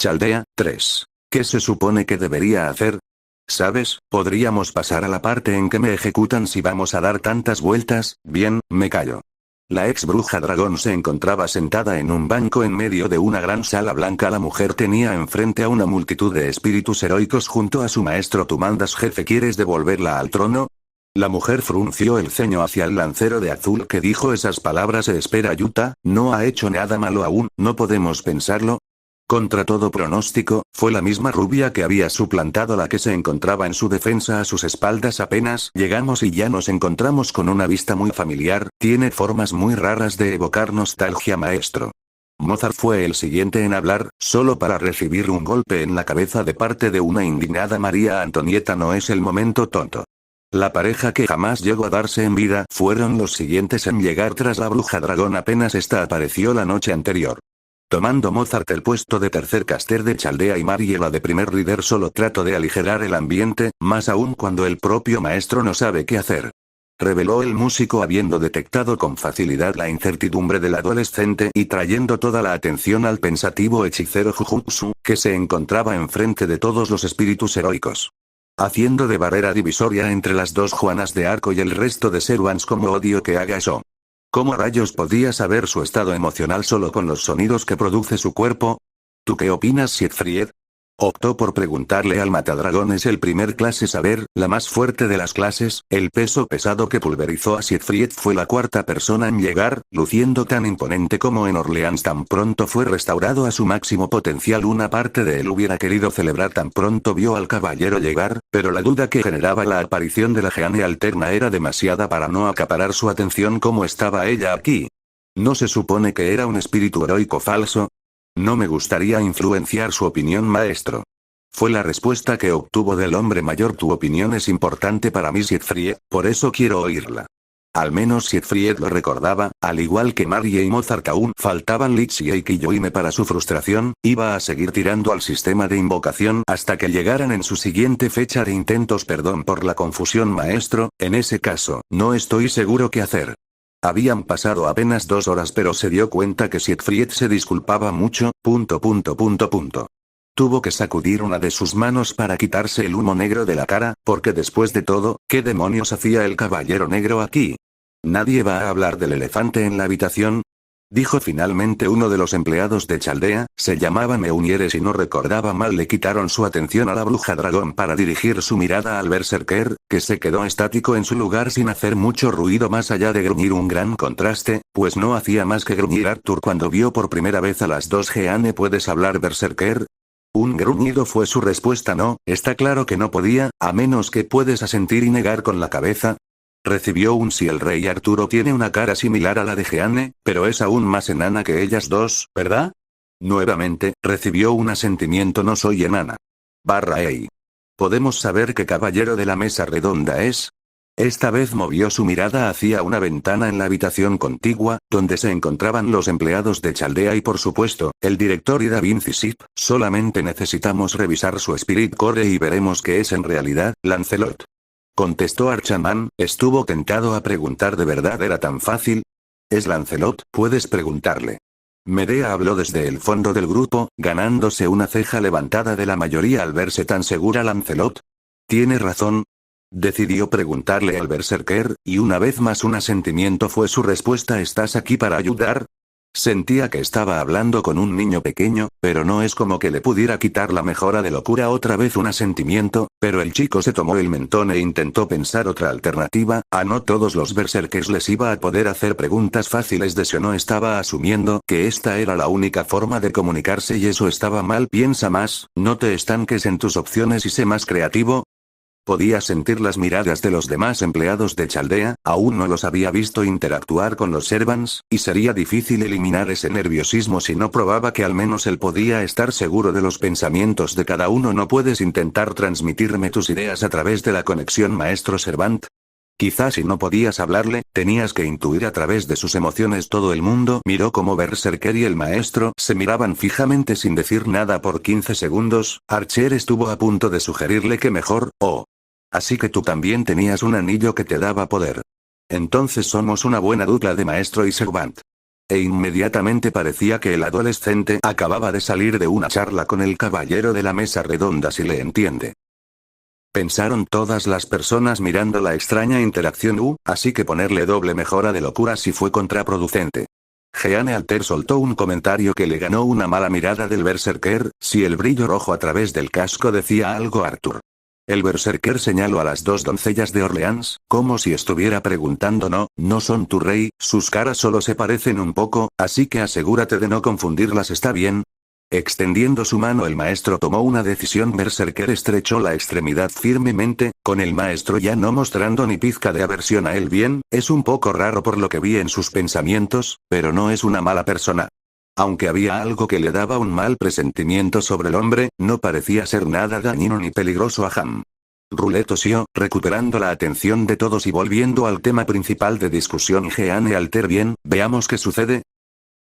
Chaldea, 3. ¿Qué se supone que debería hacer? ¿Sabes? Podríamos pasar a la parte en que me ejecutan si vamos a dar tantas vueltas. Bien, me callo. La ex bruja dragón se encontraba sentada en un banco en medio de una gran sala blanca. La mujer tenía enfrente a una multitud de espíritus heroicos junto a su maestro. Tú mandas, jefe. ¿Quieres devolverla al trono? La mujer frunció el ceño hacia el lancero de azul que dijo esas palabras. Espera, Yuta, no ha hecho nada malo aún, ¿no podemos pensarlo? Contra todo pronóstico, fue la misma rubia que había suplantado la que se encontraba en su defensa a sus espaldas. Apenas llegamos y ya nos encontramos con una vista muy familiar, tiene formas muy raras de evocar nostalgia, maestro. Mozart fue el siguiente en hablar, solo para recibir un golpe en la cabeza de parte de una indignada María Antonieta. No es el momento, tonto. La pareja que jamás llegó a darse en vida fueron los siguientes en llegar tras la bruja dragón. Apenas esta apareció la noche anterior. Tomando Mozart el puesto de tercer caster de Chaldea y Marie la de primer líder, solo trato de aligerar el ambiente, más aún cuando el propio maestro no sabe qué hacer. Reveló el músico, habiendo detectado con facilidad la incertidumbre del adolescente y trayendo toda la atención al pensativo hechicero Jujutsu, que se encontraba enfrente de todos los espíritus heroicos. Haciendo de barrera divisoria entre las dos Juanas de Arco y el resto de Seruans. Como odio que haga eso. ¿Cómo rayos podía saber su estado emocional solo con los sonidos que produce su cuerpo? ¿Tú qué opinas, Siegfried? Optó por preguntarle al matadragones. El primer clase saber, la más fuerte de las clases, el peso pesado que pulverizó a Siegfried. Fue la cuarta persona en llegar, luciendo tan imponente como en Orleans. Tan pronto fue restaurado a su máximo potencial. Una parte de él hubiera querido celebrar tan pronto vio al caballero llegar, pero la duda que generaba la aparición de la Geane alterna era demasiada para no acaparar su atención. ¿Cómo estaba ella aquí? ¿No se supone que era un espíritu heroico falso? No me gustaría influenciar su opinión, maestro. Fue la respuesta que obtuvo del hombre mayor. Tu opinión es importante para mí, Siegfried, por eso quiero oírla. Al menos Siegfried lo recordaba, al igual que Marie y Mozart. Aún faltaban Lixia y Kiyohime. Para su frustración, iba a seguir tirando al sistema de invocación hasta que llegaran en su siguiente fecha de intentos. Perdón por la confusión, maestro, en ese caso, no estoy seguro qué hacer. Habían pasado apenas 2 horas, pero se dio cuenta que Siegfried se disculpaba mucho. Tuvo que sacudir una de sus manos para quitarse el humo negro de la cara, porque después de todo, ¿qué demonios hacía el caballero negro aquí? ¿Nadie va a hablar del elefante en la habitación? Dijo finalmente uno de los empleados de Chaldea. Se llamaba Meunier. Y si no recordaba mal, le quitaron su atención a la bruja dragón para dirigir su mirada al berserker, que se quedó estático en su lugar sin hacer mucho ruido más allá de gruñir. Un gran contraste, pues no hacía más que gruñir Arthur cuando vio por primera vez a las dos Geane. ¿Puedes hablar, berserker? Un gruñido fue su respuesta. No, está claro que no podía, a menos que puedes asentir y negar con la cabeza. Recibió un sí. El rey Arturo tiene una cara similar a la de Geane, pero es aún más enana que ellas dos, ¿verdad? Nuevamente, recibió un asentimiento. No soy enana. ¡Ey! ¿Podemos saber qué caballero de la mesa redonda es? Esta vez movió su mirada hacia una ventana en la habitación contigua, donde se encontraban los empleados de Chaldea y por supuesto, el director y Da Vinci Sip. Solamente necesitamos revisar su Spirit Core y veremos qué es en realidad, Lancelot. Contestó Archaman. Estuvo tentado a preguntar. ¿De verdad era tan fácil? ¿Es Lancelot? Puedes preguntarle. Medea habló desde el fondo del grupo, ganándose una ceja levantada de la mayoría al verse tan segura. ¿Lancelot? ¿Tiene razón? Decidió preguntarle al berserker, y una vez más un asentimiento fue su respuesta. ¿Estás aquí para ayudar? Sentía que estaba hablando con un niño pequeño, pero no es como que le pudiera quitar la mejora de locura. Otra vez un asentimiento, pero el chico se tomó el mentón e intentó pensar otra alternativa. A no todos los berserkers les iba a poder hacer preguntas fáciles de si no estaba asumiendo que esta era la única forma de comunicarse y eso estaba mal. Piensa más, no te estanques en tus opciones y sé más creativo. Podía sentir las miradas de los demás empleados de Chaldea, aún no los había visto interactuar con los Servants, y sería difícil eliminar ese nerviosismo si no probaba que al menos él podía estar seguro de los pensamientos de cada uno. ¿No puedes intentar transmitirme tus ideas a través de la conexión, maestro Servant? Quizás si no podías hablarle, tenías que intuir a través de sus emociones. Todo el mundo miró como Berserker y el maestro se miraban fijamente sin decir nada por 15 segundos. Archer estuvo a punto de sugerirle que mejor, así que tú también tenías un anillo que te daba poder. Entonces somos una buena dupla de maestro y servant. E inmediatamente parecía que el adolescente acababa de salir de una charla con el caballero de la mesa redonda, si le entiende. Pensaron todas las personas mirando la extraña interacción, así que ponerle doble mejora de locura si fue contraproducente. Jeanne Alter soltó un comentario que le ganó una mala mirada del berserker, si el brillo rojo a través del casco decía algo Arthur. El berserker señaló a las dos doncellas de Orleans, como si estuviera preguntando no son tu rey, sus caras solo se parecen un poco, así que asegúrate de no confundirlas, ¿está bien? Extendiendo su mano el maestro tomó una decisión. Berserker estrechó la extremidad firmemente, con el maestro ya no mostrando ni pizca de aversión a él. Bien, es un poco raro por lo que vi en sus pensamientos, pero no es una mala persona. Aunque había algo que le daba un mal presentimiento sobre el hombre, no parecía ser nada dañino ni peligroso a Ham. Roulet tosió, recuperando la atención de todos y volviendo al tema principal de discusión. Jeanne Alter, bien, veamos qué sucede.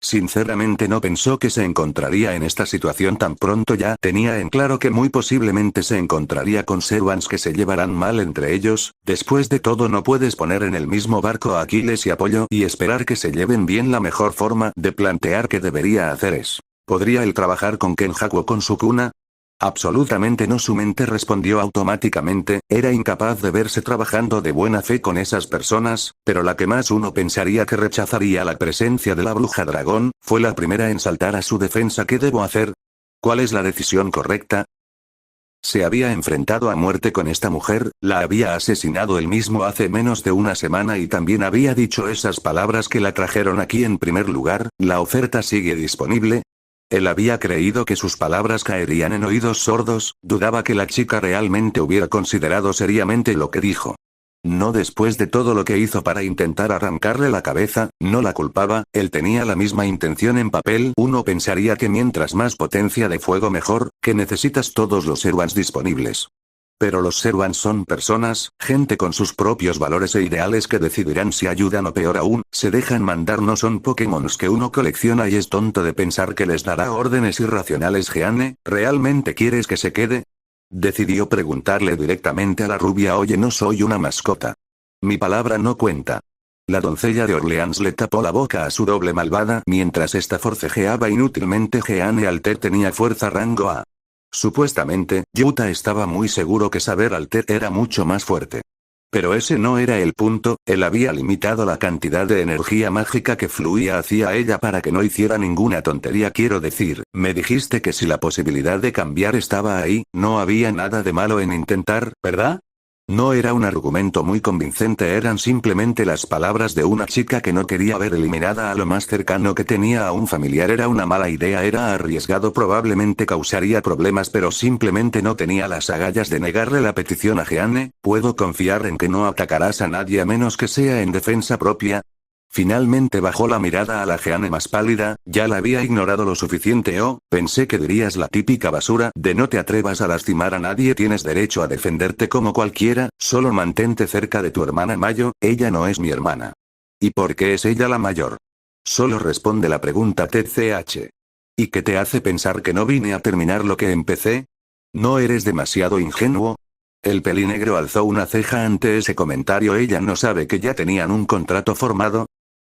Sinceramente no pensó que se encontraría en esta situación tan pronto. Ya tenía en claro que muy posiblemente se encontraría con servants que se llevarán mal entre ellos. Después de todo, no puedes poner en el mismo barco a Aquiles y Apolo y esperar que se lleven bien. La mejor forma de plantear que debería hacer es: ¿podría él trabajar con Kenjaku o con Sukuna? Absolutamente no. Su mente respondió automáticamente, era incapaz de verse trabajando de buena fe con esas personas, pero la que más uno pensaría que rechazaría la presencia de la bruja dragón, fue la primera en saltar a su defensa. ¿Qué debo hacer? ¿Cuál es la decisión correcta? Se había enfrentado a muerte con esta mujer, la había asesinado él mismo hace menos de una semana y también había dicho esas palabras que la trajeron aquí. En primer lugar, la oferta sigue disponible. Él había creído que sus palabras caerían en oídos sordos, dudaba que la chica realmente hubiera considerado seriamente lo que dijo. No después de todo lo que hizo para intentar arrancarle la cabeza, no la culpaba, él tenía la misma intención en papel. Uno pensaría que mientras más potencia de fuego mejor, que necesitas todos los servants disponibles. Pero los servants son personas, gente con sus propios valores e ideales que decidirán si ayudan o, peor aún, se dejan mandar. No son Pokémons que uno colecciona y es tonto de pensar que les dará órdenes irracionales. Jeanne, ¿realmente quieres que se quede? Decidió preguntarle directamente a la rubia. Oye, no soy una mascota. Mi palabra no cuenta. La doncella de Orleans le tapó la boca a su doble malvada mientras ésta forcejeaba inútilmente. Jeanne Alter tenía fuerza rango A. Supuestamente, Yuta estaba muy seguro que Saber Alter era mucho más fuerte. Pero ese no era el punto, él había limitado la cantidad de energía mágica que fluía hacia ella para que no hiciera ninguna tontería. Quiero decir, me dijiste que si la posibilidad de cambiar estaba ahí, no había nada de malo en intentar, ¿verdad? No era un argumento muy convincente, eran simplemente las palabras de una chica que no quería ver eliminada a lo más cercano que tenía a un familiar. Era una mala idea, era arriesgado, probablemente causaría problemas, pero simplemente no tenía las agallas de negarle la petición a Jeanne. ¿Puedo confiar en que no atacarás a nadie a menos que sea en defensa propia? Finalmente bajó la mirada a la Jeanne más pálida, ya la había ignorado lo suficiente. Pensé que dirías la típica basura de no te atrevas a lastimar a nadie, tienes derecho a defenderte como cualquiera, solo mantente cerca de tu hermana Mayo, ella no es mi hermana. ¿Y por qué es ella la mayor? Solo responde la pregunta TCH. ¿Y qué te hace pensar que no vine a terminar lo que empecé? ¿No eres demasiado ingenuo? El pelinegro alzó una ceja ante ese comentario. ¿Ella no sabe que ya tenían un contrato formado?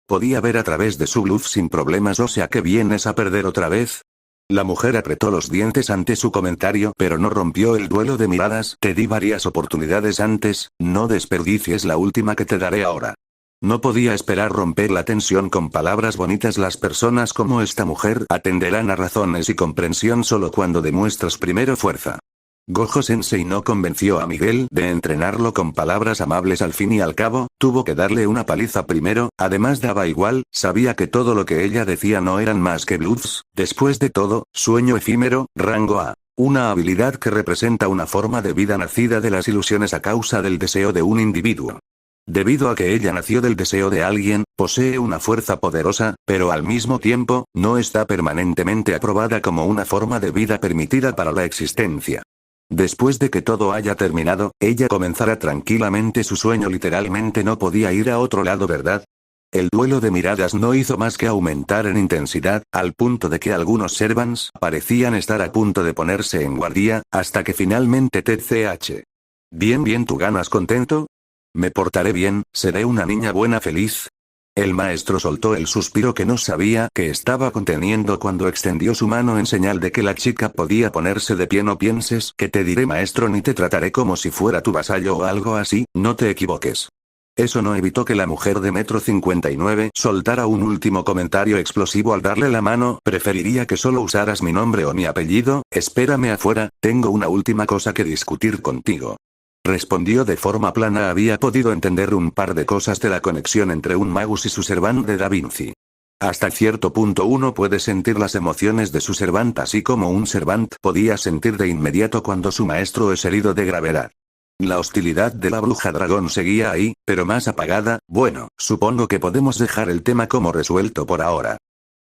Podía ver a través de su bluff sin problemas. O sea que vienes a perder otra vez. La mujer apretó los dientes ante su comentario, pero no rompió el duelo de miradas. Te di varias oportunidades antes, no desperdicies la última que te daré ahora. No podía esperar romper la tensión con palabras bonitas. Las personas como esta mujer atenderán a razones y comprensión solo cuando demuestras primero fuerza. Gojo Sensei no convenció a Miguel de entrenarlo con palabras amables. Al fin y al cabo, tuvo que darle una paliza primero, además daba igual, sabía que todo lo que ella decía no eran más que bluffs. Después de todo, sueño efímero, rango A. Una habilidad que representa una forma de vida nacida de las ilusiones a causa del deseo de un individuo. Debido a que ella nació del deseo de alguien, posee una fuerza poderosa, pero al mismo tiempo, no está permanentemente aprobada como una forma de vida permitida para la existencia. Después de que todo haya terminado, ella comenzará tranquilamente su sueño. Literalmente no podía ir a otro lado, ¿verdad? El duelo de miradas no hizo más que aumentar en intensidad, al punto de que algunos servants parecían estar a punto de ponerse en guardia, hasta que finalmente TCH. Bien, ¿tú ganas contento? Me portaré bien, seré una niña buena feliz. El maestro soltó el suspiro que no sabía que estaba conteniendo cuando extendió su mano en señal de que la chica podía ponerse de pie. No pienses que te diré maestro ni te trataré como si fuera tu vasallo o algo así, no te equivoques. Eso no evitó que la mujer de 1,59 m soltara un último comentario explosivo al darle la mano. Preferiría que solo usaras mi nombre o mi apellido, espérame afuera, tengo una última cosa que discutir contigo. Respondió de forma plana. Había podido entender un par de cosas de la conexión entre un magus y su servant de Da Vinci. Hasta cierto punto uno puede sentir las emociones de su servant así como un servant podía sentir de inmediato cuando su maestro es herido de gravedad. La hostilidad de la bruja dragón seguía ahí, pero más apagada. Bueno, supongo que podemos dejar el tema como resuelto por ahora.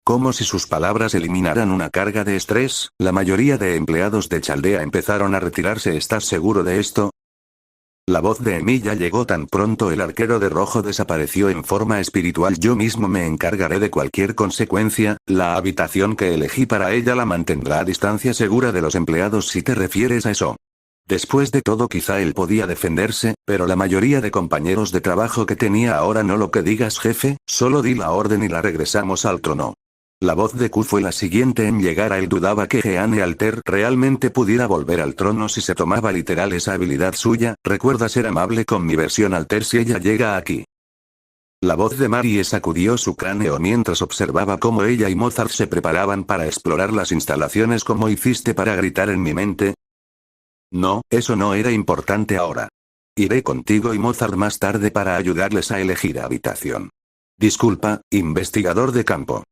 Como si sus palabras eliminaran una carga de estrés, la mayoría de empleados de Chaldea empezaron a retirarse. ¿Estás seguro de esto? La voz de Emilia llegó tan pronto el arquero de rojo desapareció en forma espiritual. Yo mismo me encargaré de cualquier consecuencia, la habitación que elegí para ella la mantendrá a distancia segura de los empleados si te refieres a eso. Después de todo quizá él podía defenderse, pero la mayoría de compañeros de trabajo que tenía ahora no. Lo que digas jefe, solo di la orden y la regresamos al trono. La voz de Q fue la siguiente en llegar. Él dudaba que Jeanne Alter realmente pudiera volver al trono si se tomaba literal esa habilidad suya. Recuerda ser amable con mi versión Alter si ella llega aquí. La voz de Marie sacudió su cráneo mientras observaba cómo ella y Mozart se preparaban para explorar las instalaciones. ¿Cómo hiciste para gritar en mi mente? No, eso no era importante ahora. Iré contigo y Mozart más tarde para ayudarles a elegir habitación. Disculpa, investigador de campo.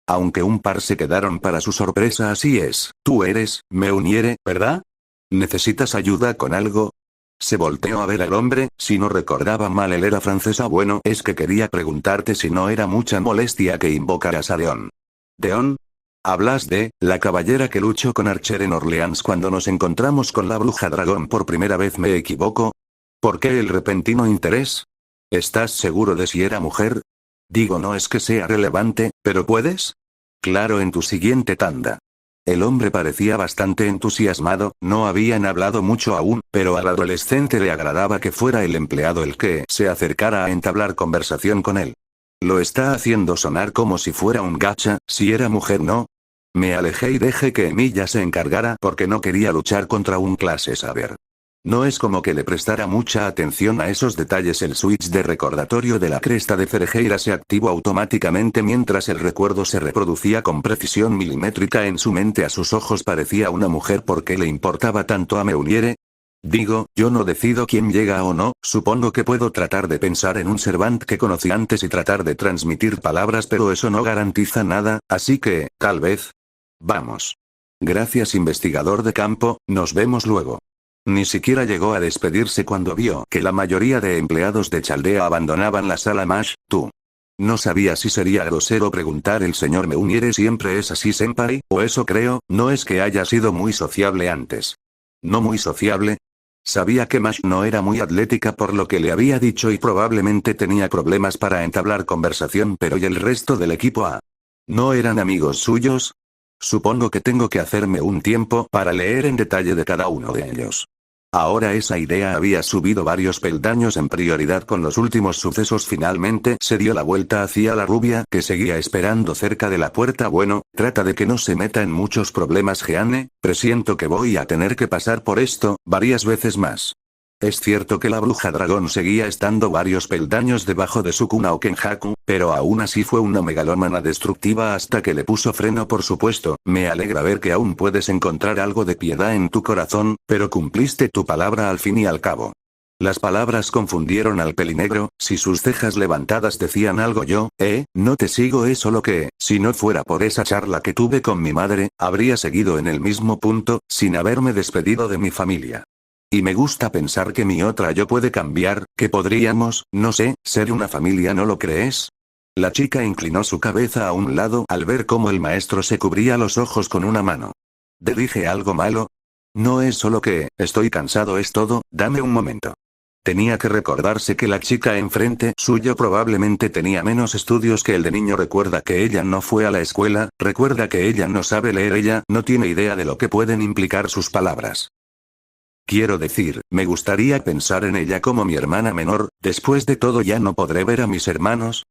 Aunque un par se quedaron para su sorpresa. Así es, tú eres, Meuniere, ¿verdad? ¿Necesitas ayuda con algo? Se volteó a ver al hombre. Si no recordaba mal él era francesa. Bueno, es que quería preguntarte si no era mucha molestia que invocaras a Deon. ¿Deon? Hablas de, la caballera que luchó con Archer en Orleans cuando nos encontramos con la bruja dragón por primera vez. ¿Me equivoco? ¿Por qué el repentino interés? ¿Estás seguro de si era mujer? Digo, no es que sea relevante, pero ¿puedes? Claro, en tu siguiente tanda. El hombre parecía bastante entusiasmado. No habían hablado mucho aún, pero al adolescente le agradaba que fuera el empleado el que se acercara a entablar conversación con él. Lo está haciendo sonar como si fuera un gacha. Si era mujer no. Me alejé y dejé que Emilia se encargara porque no quería luchar contra un clase saber. No es como que le prestara mucha atención a esos detalles. El switch de recordatorio de la cresta de Cerejeira se activó automáticamente mientras el recuerdo se reproducía con precisión milimétrica en su mente. A sus ojos parecía una mujer. ¿Por qué le importaba tanto a Meuniere? Digo, yo no decido quién llega o no. Supongo que puedo tratar de pensar en un servant que conocí antes y tratar de transmitir palabras, pero eso no garantiza nada, así que, tal vez. Vamos. Gracias, investigador de campo, nos vemos luego. Ni siquiera llegó a despedirse cuando vio que la mayoría de empleados de Chaldea abandonaban la sala. Mash, tú. No sabía si sería grosero preguntar. El señor Meuniere siempre es así, senpai, o eso creo. No es que haya sido muy sociable antes. ¿No muy sociable? Sabía que Mash no era muy atlética por lo que le había dicho y probablemente tenía problemas para entablar conversación. Pero ¿y el resto del equipo A? ¿No eran amigos suyos? Supongo que tengo que hacerme un tiempo para leer en detalle de cada uno de ellos. Ahora esa idea había subido varios peldaños en prioridad con los últimos sucesos. Finalmente se dio la vuelta hacia la rubia que seguía esperando cerca de la puerta. Bueno, trata de que no se meta en muchos problemas, Jeanne. Presiento que voy a tener que pasar por esto varias veces más. Es cierto que la bruja dragón seguía estando varios peldaños debajo de su cuna Okenhaku, pero aún así fue una megalómana destructiva hasta que le puso freno. Por supuesto, me alegra ver que aún puedes encontrar algo de piedad en tu corazón, pero cumpliste tu palabra al fin y al cabo. Las palabras confundieron al pelinegro. Si sus cejas levantadas decían algo, no te sigo. Es solo que, si no fuera por esa charla que tuve con mi madre, habría seguido en el mismo punto, sin haberme despedido de mi familia. Y me gusta pensar que mi otra yo puede cambiar, que podríamos, no sé, ser una familia. ¿No lo crees? La chica inclinó su cabeza a un lado al ver cómo el maestro se cubría los ojos con una mano. ¿Te dije algo malo? No es solo que, estoy cansado, es todo. Dame un momento. Tenía que recordarse que la chica enfrente suyo probablemente tenía menos estudios que el de niño. Recuerda que ella no fue a la escuela, recuerda que ella no sabe leer, ella no tiene idea de lo que pueden implicar sus palabras. Quiero decir, me gustaría pensar en ella como mi hermana menor. Después de todo ya no podré ver a mis hermanos.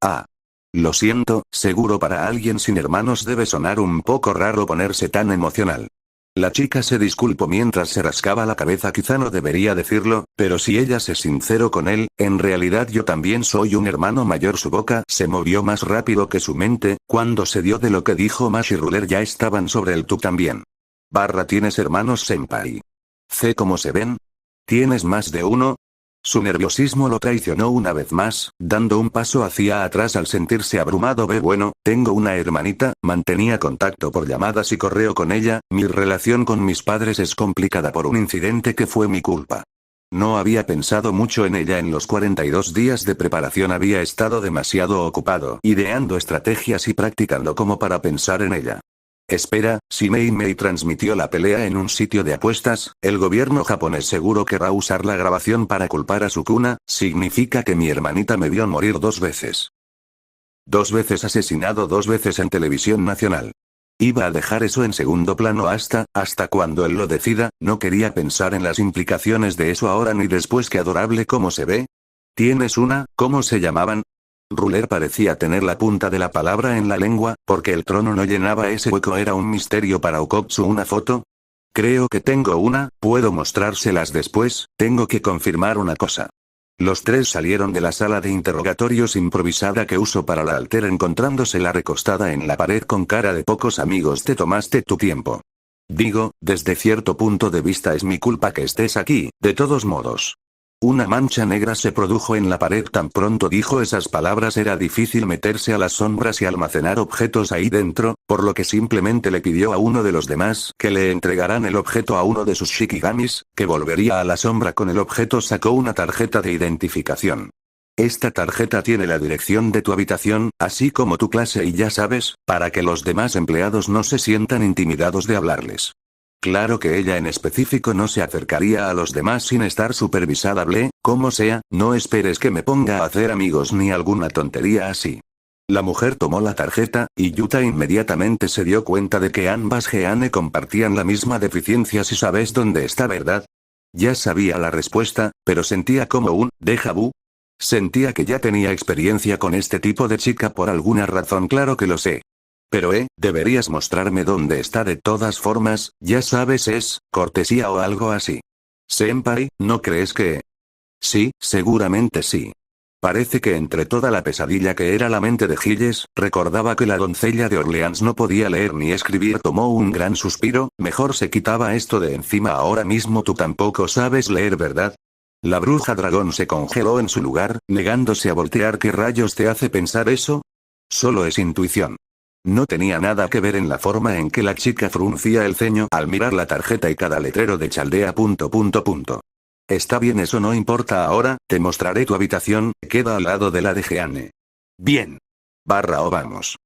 Lo siento, seguro para alguien sin hermanos debe sonar un poco raro ponerse tan emocional. La chica se disculpó mientras se rascaba la cabeza. Quizá no debería decirlo, pero si ella se sinceró con él, en realidad yo también soy un hermano mayor. Su boca se movió más rápido que su mente, cuando se dio de lo que dijo Mash y Ruler ya estaban sobre el tub también. ¿Tienes hermanos, senpai? ¿Cómo se ven? ¿Tienes más de uno? Su nerviosismo lo traicionó una vez más, dando un paso hacia atrás al sentirse abrumado. Bueno, tengo una hermanita, mantenía contacto por llamadas y correo con ella. Mi relación con mis padres es complicada por un incidente que fue mi culpa. No había pensado mucho en ella en los 42 días de preparación. Había estado demasiado ocupado, ideando estrategias y practicando como para pensar en ella. Espera, si Mei transmitió la pelea en un sitio de apuestas, el gobierno japonés seguro querrá usar la grabación para culpar a Sukuna. Significa que mi hermanita me vio morir 2 veces. 2 veces asesinado, 2 veces en televisión nacional. Iba a dejar eso en segundo plano hasta cuando él lo decida. No quería pensar en las implicaciones de eso ahora ni después. Qué adorable cómo se ve. ¿Tienes una? ¿Cómo se llamaban? Ruler parecía tener la punta de la palabra en la lengua, porque el trono no llenaba ese hueco. Era un misterio para Okotsu. ¿Una foto? Creo que tengo una, puedo mostrárselas después. Tengo que confirmar una cosa. Los 3 salieron de la sala de interrogatorios improvisada que uso para la Alter, encontrándosela recostada en la pared con cara de pocos amigos. Te tomaste tu tiempo. Digo, desde cierto punto de vista es mi culpa que estés aquí, de todos modos. Una mancha negra se produjo en la pared. Tan pronto dijo esas palabras era difícil meterse a las sombras y almacenar objetos ahí dentro, por lo que simplemente le pidió a uno de los demás que le entregaran el objeto a uno de sus shikigamis, que volvería a la sombra con el objeto. Sacó una tarjeta de identificación. Esta tarjeta tiene la dirección de tu habitación, así como tu clase y ya sabes, para que los demás empleados no se sientan intimidados de hablarles. Claro que ella en específico no se acercaría a los demás sin estar supervisada. Como sea, no esperes que me ponga a hacer amigos ni alguna tontería así. La mujer tomó la tarjeta, y Yuta inmediatamente se dio cuenta de que ambas Geane compartían la misma deficiencia. Si sabes dónde está, ¿verdad? Ya sabía la respuesta, pero sentía como un déjà vu. Sentía que ya tenía experiencia con este tipo de chica por alguna razón. Claro que lo sé. Pero deberías mostrarme dónde está. De todas formas, ya sabes, es cortesía o algo así. Senpai, ¿no crees que...? Sí, seguramente sí. Parece que entre toda la pesadilla que era la mente de Gilles, recordaba que la doncella de Orleans no podía leer ni escribir. Tomó un gran suspiro. Mejor se quitaba esto de encima ahora mismo. Tú tampoco sabes leer, ¿verdad? La bruja dragón se congeló en su lugar, negándose a voltear. ¿Qué rayos te hace pensar eso? Solo es intuición. No tenía nada que ver en la forma en que la chica fruncía el ceño al mirar la tarjeta y cada letrero de Chaldea. Está bien, eso no importa ahora. Te mostraré tu habitación, queda al lado de la de Geane. Bien. O vamos.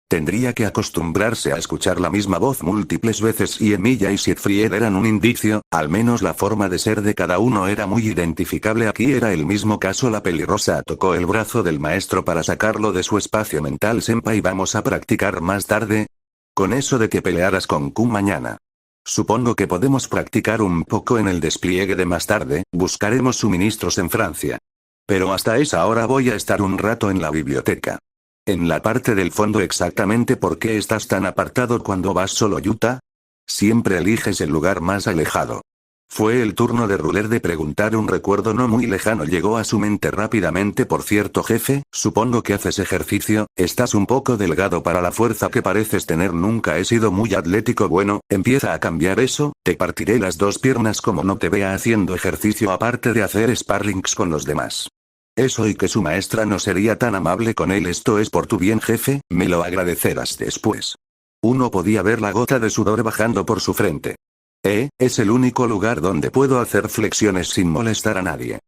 Tendría que acostumbrarse a escuchar la misma voz múltiples veces, y Emilia y Siegfried eran un indicio. Al menos la forma de ser de cada uno era muy identificable. Aquí era el mismo caso. La pelirrosa tocó el brazo del maestro para sacarlo de su espacio mental. Senpai, ¿vamos a practicar más tarde? Con eso de que pelearas con Q mañana. Supongo que podemos practicar un poco en el despliegue de más tarde. Buscaremos suministros en Francia. Pero hasta esa hora voy a estar un rato en la biblioteca. En la parte del fondo. Exactamente. ¿Por qué estás tan apartado cuando vas solo, Yuta? Siempre eliges el lugar más alejado. Fue el turno de Ruler de preguntar. Un recuerdo no muy lejano llegó a su mente rápidamente. Por cierto, jefe, supongo que haces ejercicio. Estás un poco delgado para la fuerza que pareces tener. Nunca he sido muy atlético. Bueno, empieza a cambiar eso. Te partiré las 2 piernas como no te vea haciendo ejercicio, aparte de hacer sparrings con los demás. Eso, y que su maestra no sería tan amable con él. Esto es por tu bien, jefe, me lo agradecerás después. Uno podía ver la gota de sudor bajando por su frente. Es el único lugar donde puedo hacer flexiones sin molestar a nadie.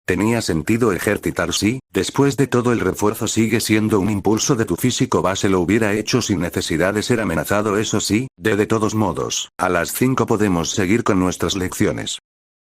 Tenía sentido ejercitar, sí. Después de todo, el refuerzo sigue siendo un impulso de tu físico base. Lo hubiera hecho sin necesidad de ser amenazado, eso sí. De todos modos, a las 5 podemos seguir con nuestras lecciones.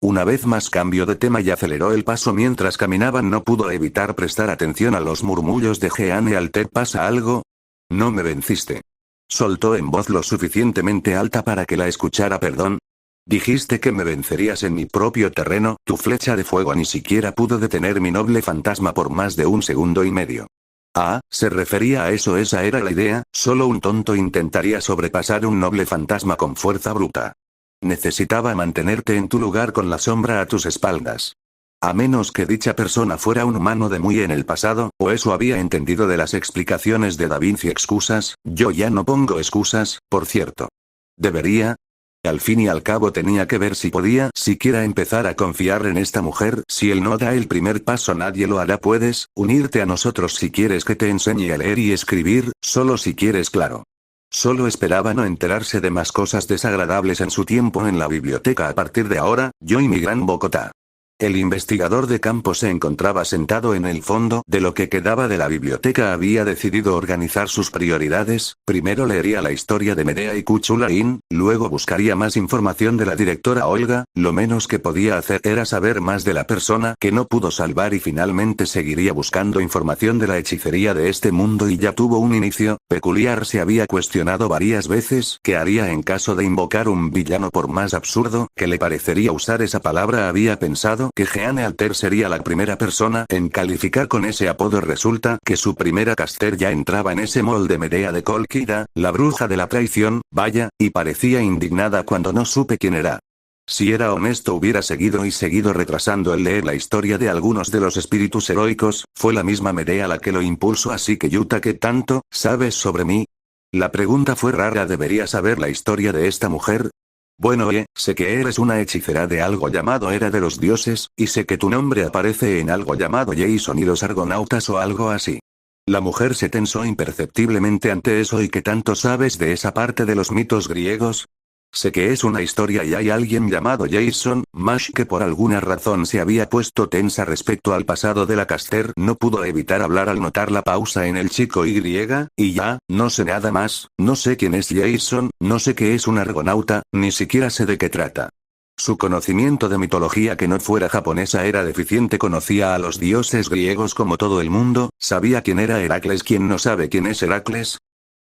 Una vez más cambió de tema y aceleró el paso mientras caminaban. No pudo evitar prestar atención a los murmullos de Geane. ¿Alter, pasa algo? No me venciste. Soltó en voz lo suficientemente alta para que la escuchara. Perdón. Dijiste que me vencerías en mi propio terreno. Tu flecha de fuego ni siquiera pudo detener mi noble fantasma por más de 1 segundo y medio. Ah, se refería a eso, esa era la idea, solo un tonto intentaría sobrepasar un noble fantasma con fuerza bruta. Necesitaba mantenerte en tu lugar con la sombra a tus espaldas. A menos que dicha persona fuera un humano de muy en el pasado, o eso había entendido de las explicaciones de Da Vinci. Excusas, yo ya no pongo excusas, por cierto. ¿Debería? Al fin y al cabo tenía que ver si podía siquiera empezar a confiar en esta mujer. Si él no da el primer paso nadie lo hará. Puedes unirte a nosotros si quieres que te enseñe a leer y escribir, solo si quieres, claro. Solo esperaba no enterarse de más cosas desagradables en su tiempo en la biblioteca. A partir de ahora, yo y mi gran Bogotá. El investigador de campo se encontraba sentado en el fondo de lo que quedaba de la biblioteca. Había decidido organizar sus prioridades, primero leería la historia de Medea y Cuchulain, luego buscaría más información de la directora Olga, lo menos que podía hacer era saber más de la persona que no pudo salvar y finalmente seguiría buscando información de la hechicería de este mundo y ya tuvo un inicio peculiar. Se había cuestionado varias veces qué haría en caso de invocar un villano, por más absurdo que le parecería usar esa palabra. Había pensado que Jeanne Alter sería la primera persona en calificar con ese apodo. Resulta que su primera caster ya entraba en ese molde. Medea de Colquida, la bruja de la traición, vaya, y parecía indignada cuando no supe quién era. Si era honesto hubiera seguido retrasando el leer la historia de algunos de los espíritus heroicos. Fue la misma Medea la que lo impulsó. Así que Yuta, ¿qué tanto sabes sobre mí? La pregunta fue rara. ¿Debería saber la historia de esta mujer? Bueno, sé que eres una hechicera de algo llamado Era de los Dioses, y sé que tu nombre aparece en algo llamado Jason y los Argonautas o algo así. La mujer se tensó imperceptiblemente ante eso. ¿Y qué tanto sabes de esa parte de los mitos griegos? Sé que es una historia y hay alguien llamado Jason, Mash, que por alguna razón se había puesto tensa respecto al pasado de la caster. No pudo evitar hablar al notar la pausa en el chico y ya, no sé nada más, no sé quién es Jason, no sé qué es un argonauta, ni siquiera sé de qué trata. Su conocimiento de mitología que no fuera japonesa era deficiente. Conocía a los dioses griegos como todo el mundo, sabía quién era Heracles. ¿Quién no sabe quién es Heracles?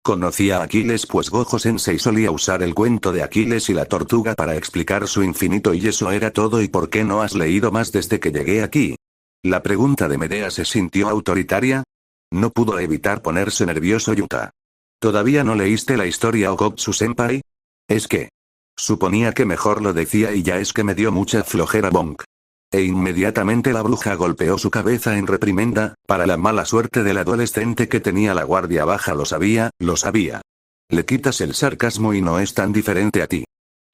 Conocía a Aquiles, pues Gojo Sensei solía usar el cuento de Aquiles y la tortuga para explicar su infinito, y eso era todo. ¿Y por qué no has leído más desde que llegué aquí? La pregunta de Medea se sintió autoritaria. No pudo evitar ponerse nervioso. Yuta. ¿Todavía no leíste la historia, Okotsu-senpai? Es que. Suponía que mejor lo decía y ya es que me dio mucha flojera. Bonk. E inmediatamente la bruja golpeó su cabeza en reprimenda, para la mala suerte del adolescente que tenía la guardia baja. Lo sabía, lo sabía. Le quitas el sarcasmo y no es tan diferente a ti.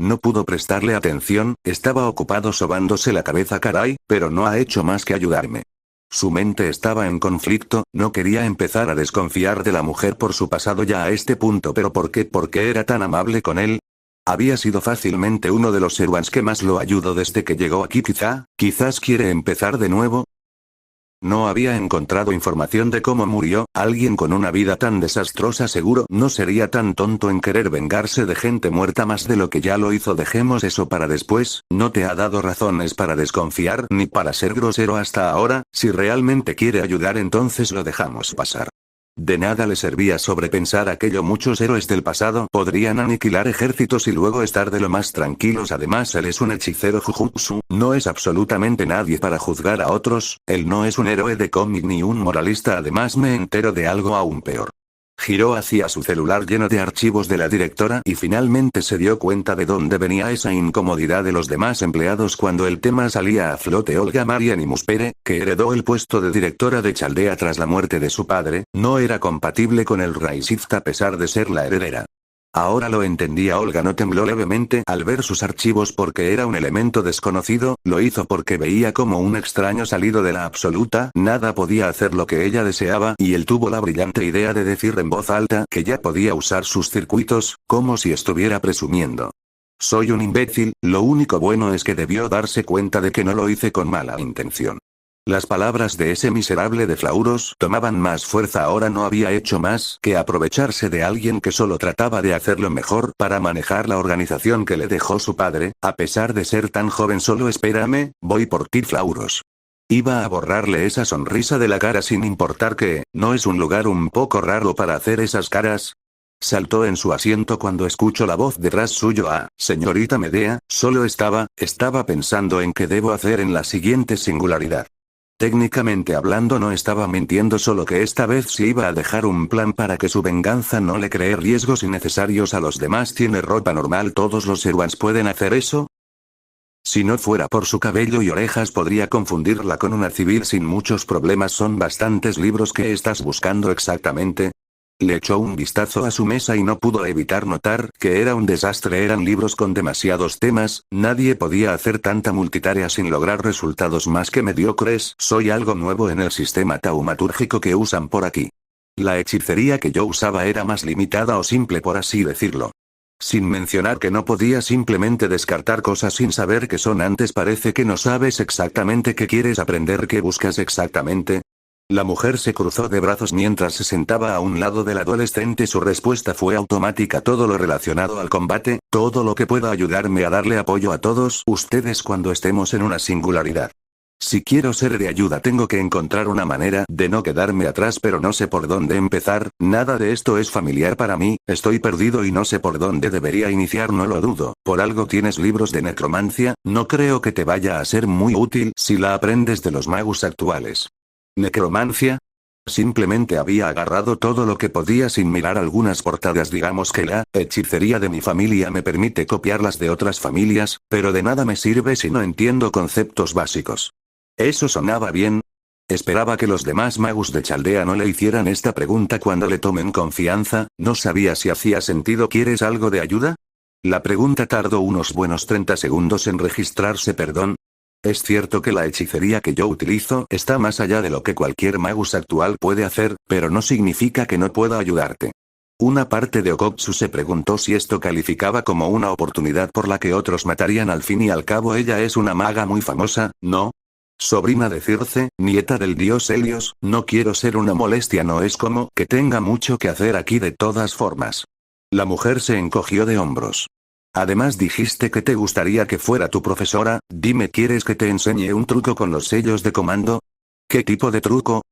No pudo prestarle atención, estaba ocupado sobándose la cabeza. Caray, pero no ha hecho más que ayudarme. Su mente estaba en conflicto, no quería empezar a desconfiar de la mujer por su pasado ya a este punto. ¿Pero por qué? ¿Por qué era tan amable con él? Había sido fácilmente uno de los Servants que más lo ayudó desde que llegó aquí. Quizás quiere empezar de nuevo. No había encontrado información de cómo murió. Alguien con una vida tan desastrosa seguro no sería tan tonto en querer vengarse de gente muerta más de lo que ya lo hizo. Dejemos eso para después. No te ha dado razones para desconfiar ni para ser grosero hasta ahora. Si realmente quiere ayudar, entonces lo dejamos pasar. De nada le servía sobrepensar aquello. Muchos héroes del pasado podrían aniquilar ejércitos y luego estar de lo más tranquilos. Además, él es un hechicero Jujutsu, no es absolutamente nadie para juzgar a otros. Él no es un héroe de cómic ni un moralista. Además, me entero de algo aún peor. Giró hacia su celular lleno de archivos de la directora y finalmente se dio cuenta de dónde venía esa incomodidad de los demás empleados cuando el tema salía a flote. Olga María Nimuspere, que heredó el puesto de directora de Chaldea tras la muerte de su padre, no era compatible con el Raisift a pesar de ser la heredera. Ahora lo entendía. Olga no tembló levemente al ver sus archivos porque era un elemento desconocido, lo hizo porque veía como un extraño salido de la absoluta nada podía hacer lo que ella deseaba, y él tuvo la brillante idea de decir en voz alta que ya podía usar sus circuitos, como si estuviera presumiendo. Soy un imbécil, lo único bueno es que debió darse cuenta de que no lo hice con mala intención. Las palabras de ese miserable de Flauros tomaban más fuerza. Ahora no había hecho más que aprovecharse de alguien que solo trataba de hacerlo mejor para manejar la organización que le dejó su padre, a pesar de ser tan joven. Solo espérame, voy por ti, Flauros. Iba a borrarle esa sonrisa de la cara sin importar que, ¿no es un lugar un poco raro para hacer esas caras? Saltó en su asiento cuando escuchó la voz detrás suyo. Señorita Medea, solo estaba pensando en qué debo hacer en la siguiente singularidad. Técnicamente hablando no estaba mintiendo, solo que esta vez sí iba a dejar un plan para que su venganza no le cree riesgos innecesarios a los demás. ¿Tiene ropa normal? ¿Todos los Erwans pueden hacer eso? Si no fuera por su cabello y orejas podría confundirla con una civil sin muchos problemas. ¿Son bastantes libros que estás buscando exactamente? Le echó un vistazo a su mesa y no pudo evitar notar que era un desastre. Eran libros con demasiados temas, nadie podía hacer tanta multitarea sin lograr resultados más que mediocres. Soy algo nuevo en el sistema taumatúrgico que usan por aquí. La hechicería que yo usaba era más limitada o simple, por así decirlo. Sin mencionar que no podía simplemente descartar cosas sin saber qué son. Antes parece que no sabes exactamente qué quieres aprender. ¿Qué buscas exactamente? La mujer se cruzó de brazos mientras se sentaba a un lado del adolescente. Su respuesta fue automática. Todo lo relacionado al combate, todo lo que pueda ayudarme a darle apoyo a todos ustedes cuando estemos en una singularidad. Si quiero ser de ayuda tengo que encontrar una manera de no quedarme atrás, pero no sé por dónde empezar. Nada de esto es familiar para mí, estoy perdido y no sé por dónde debería iniciar. No lo dudo, por algo tienes libros de necromancia, no creo que te vaya a ser muy útil si la aprendes de los magos actuales. ¿Necromancia? Simplemente había agarrado todo lo que podía sin mirar algunas portadas. Digamos que la hechicería de mi familia me permite copiarlas de otras familias, pero de nada me sirve si no entiendo conceptos básicos. ¿Eso sonaba bien? Esperaba que los demás magos de Chaldea no le hicieran esta pregunta cuando le tomen confianza. No sabía si hacía sentido. ¿Quieres algo de ayuda? La pregunta tardó unos buenos 30 segundos en registrarse. Perdón. Es cierto que la hechicería que yo utilizo está más allá de lo que cualquier magus actual puede hacer, pero no significa que no pueda ayudarte. Una parte de Okotsu se preguntó si esto calificaba como una oportunidad por la que otros matarían. Al fin y al cabo ella es una maga muy famosa, ¿no? Sobrina de Circe, nieta del dios Helios. No quiero ser una molestia, no es como que tenga mucho que hacer aquí de todas formas. La mujer se encogió de hombros. Además dijiste que te gustaría que fuera tu profesora. Dime, ¿quieres que te enseñe un truco con los sellos de comando? ¿Qué tipo de truco?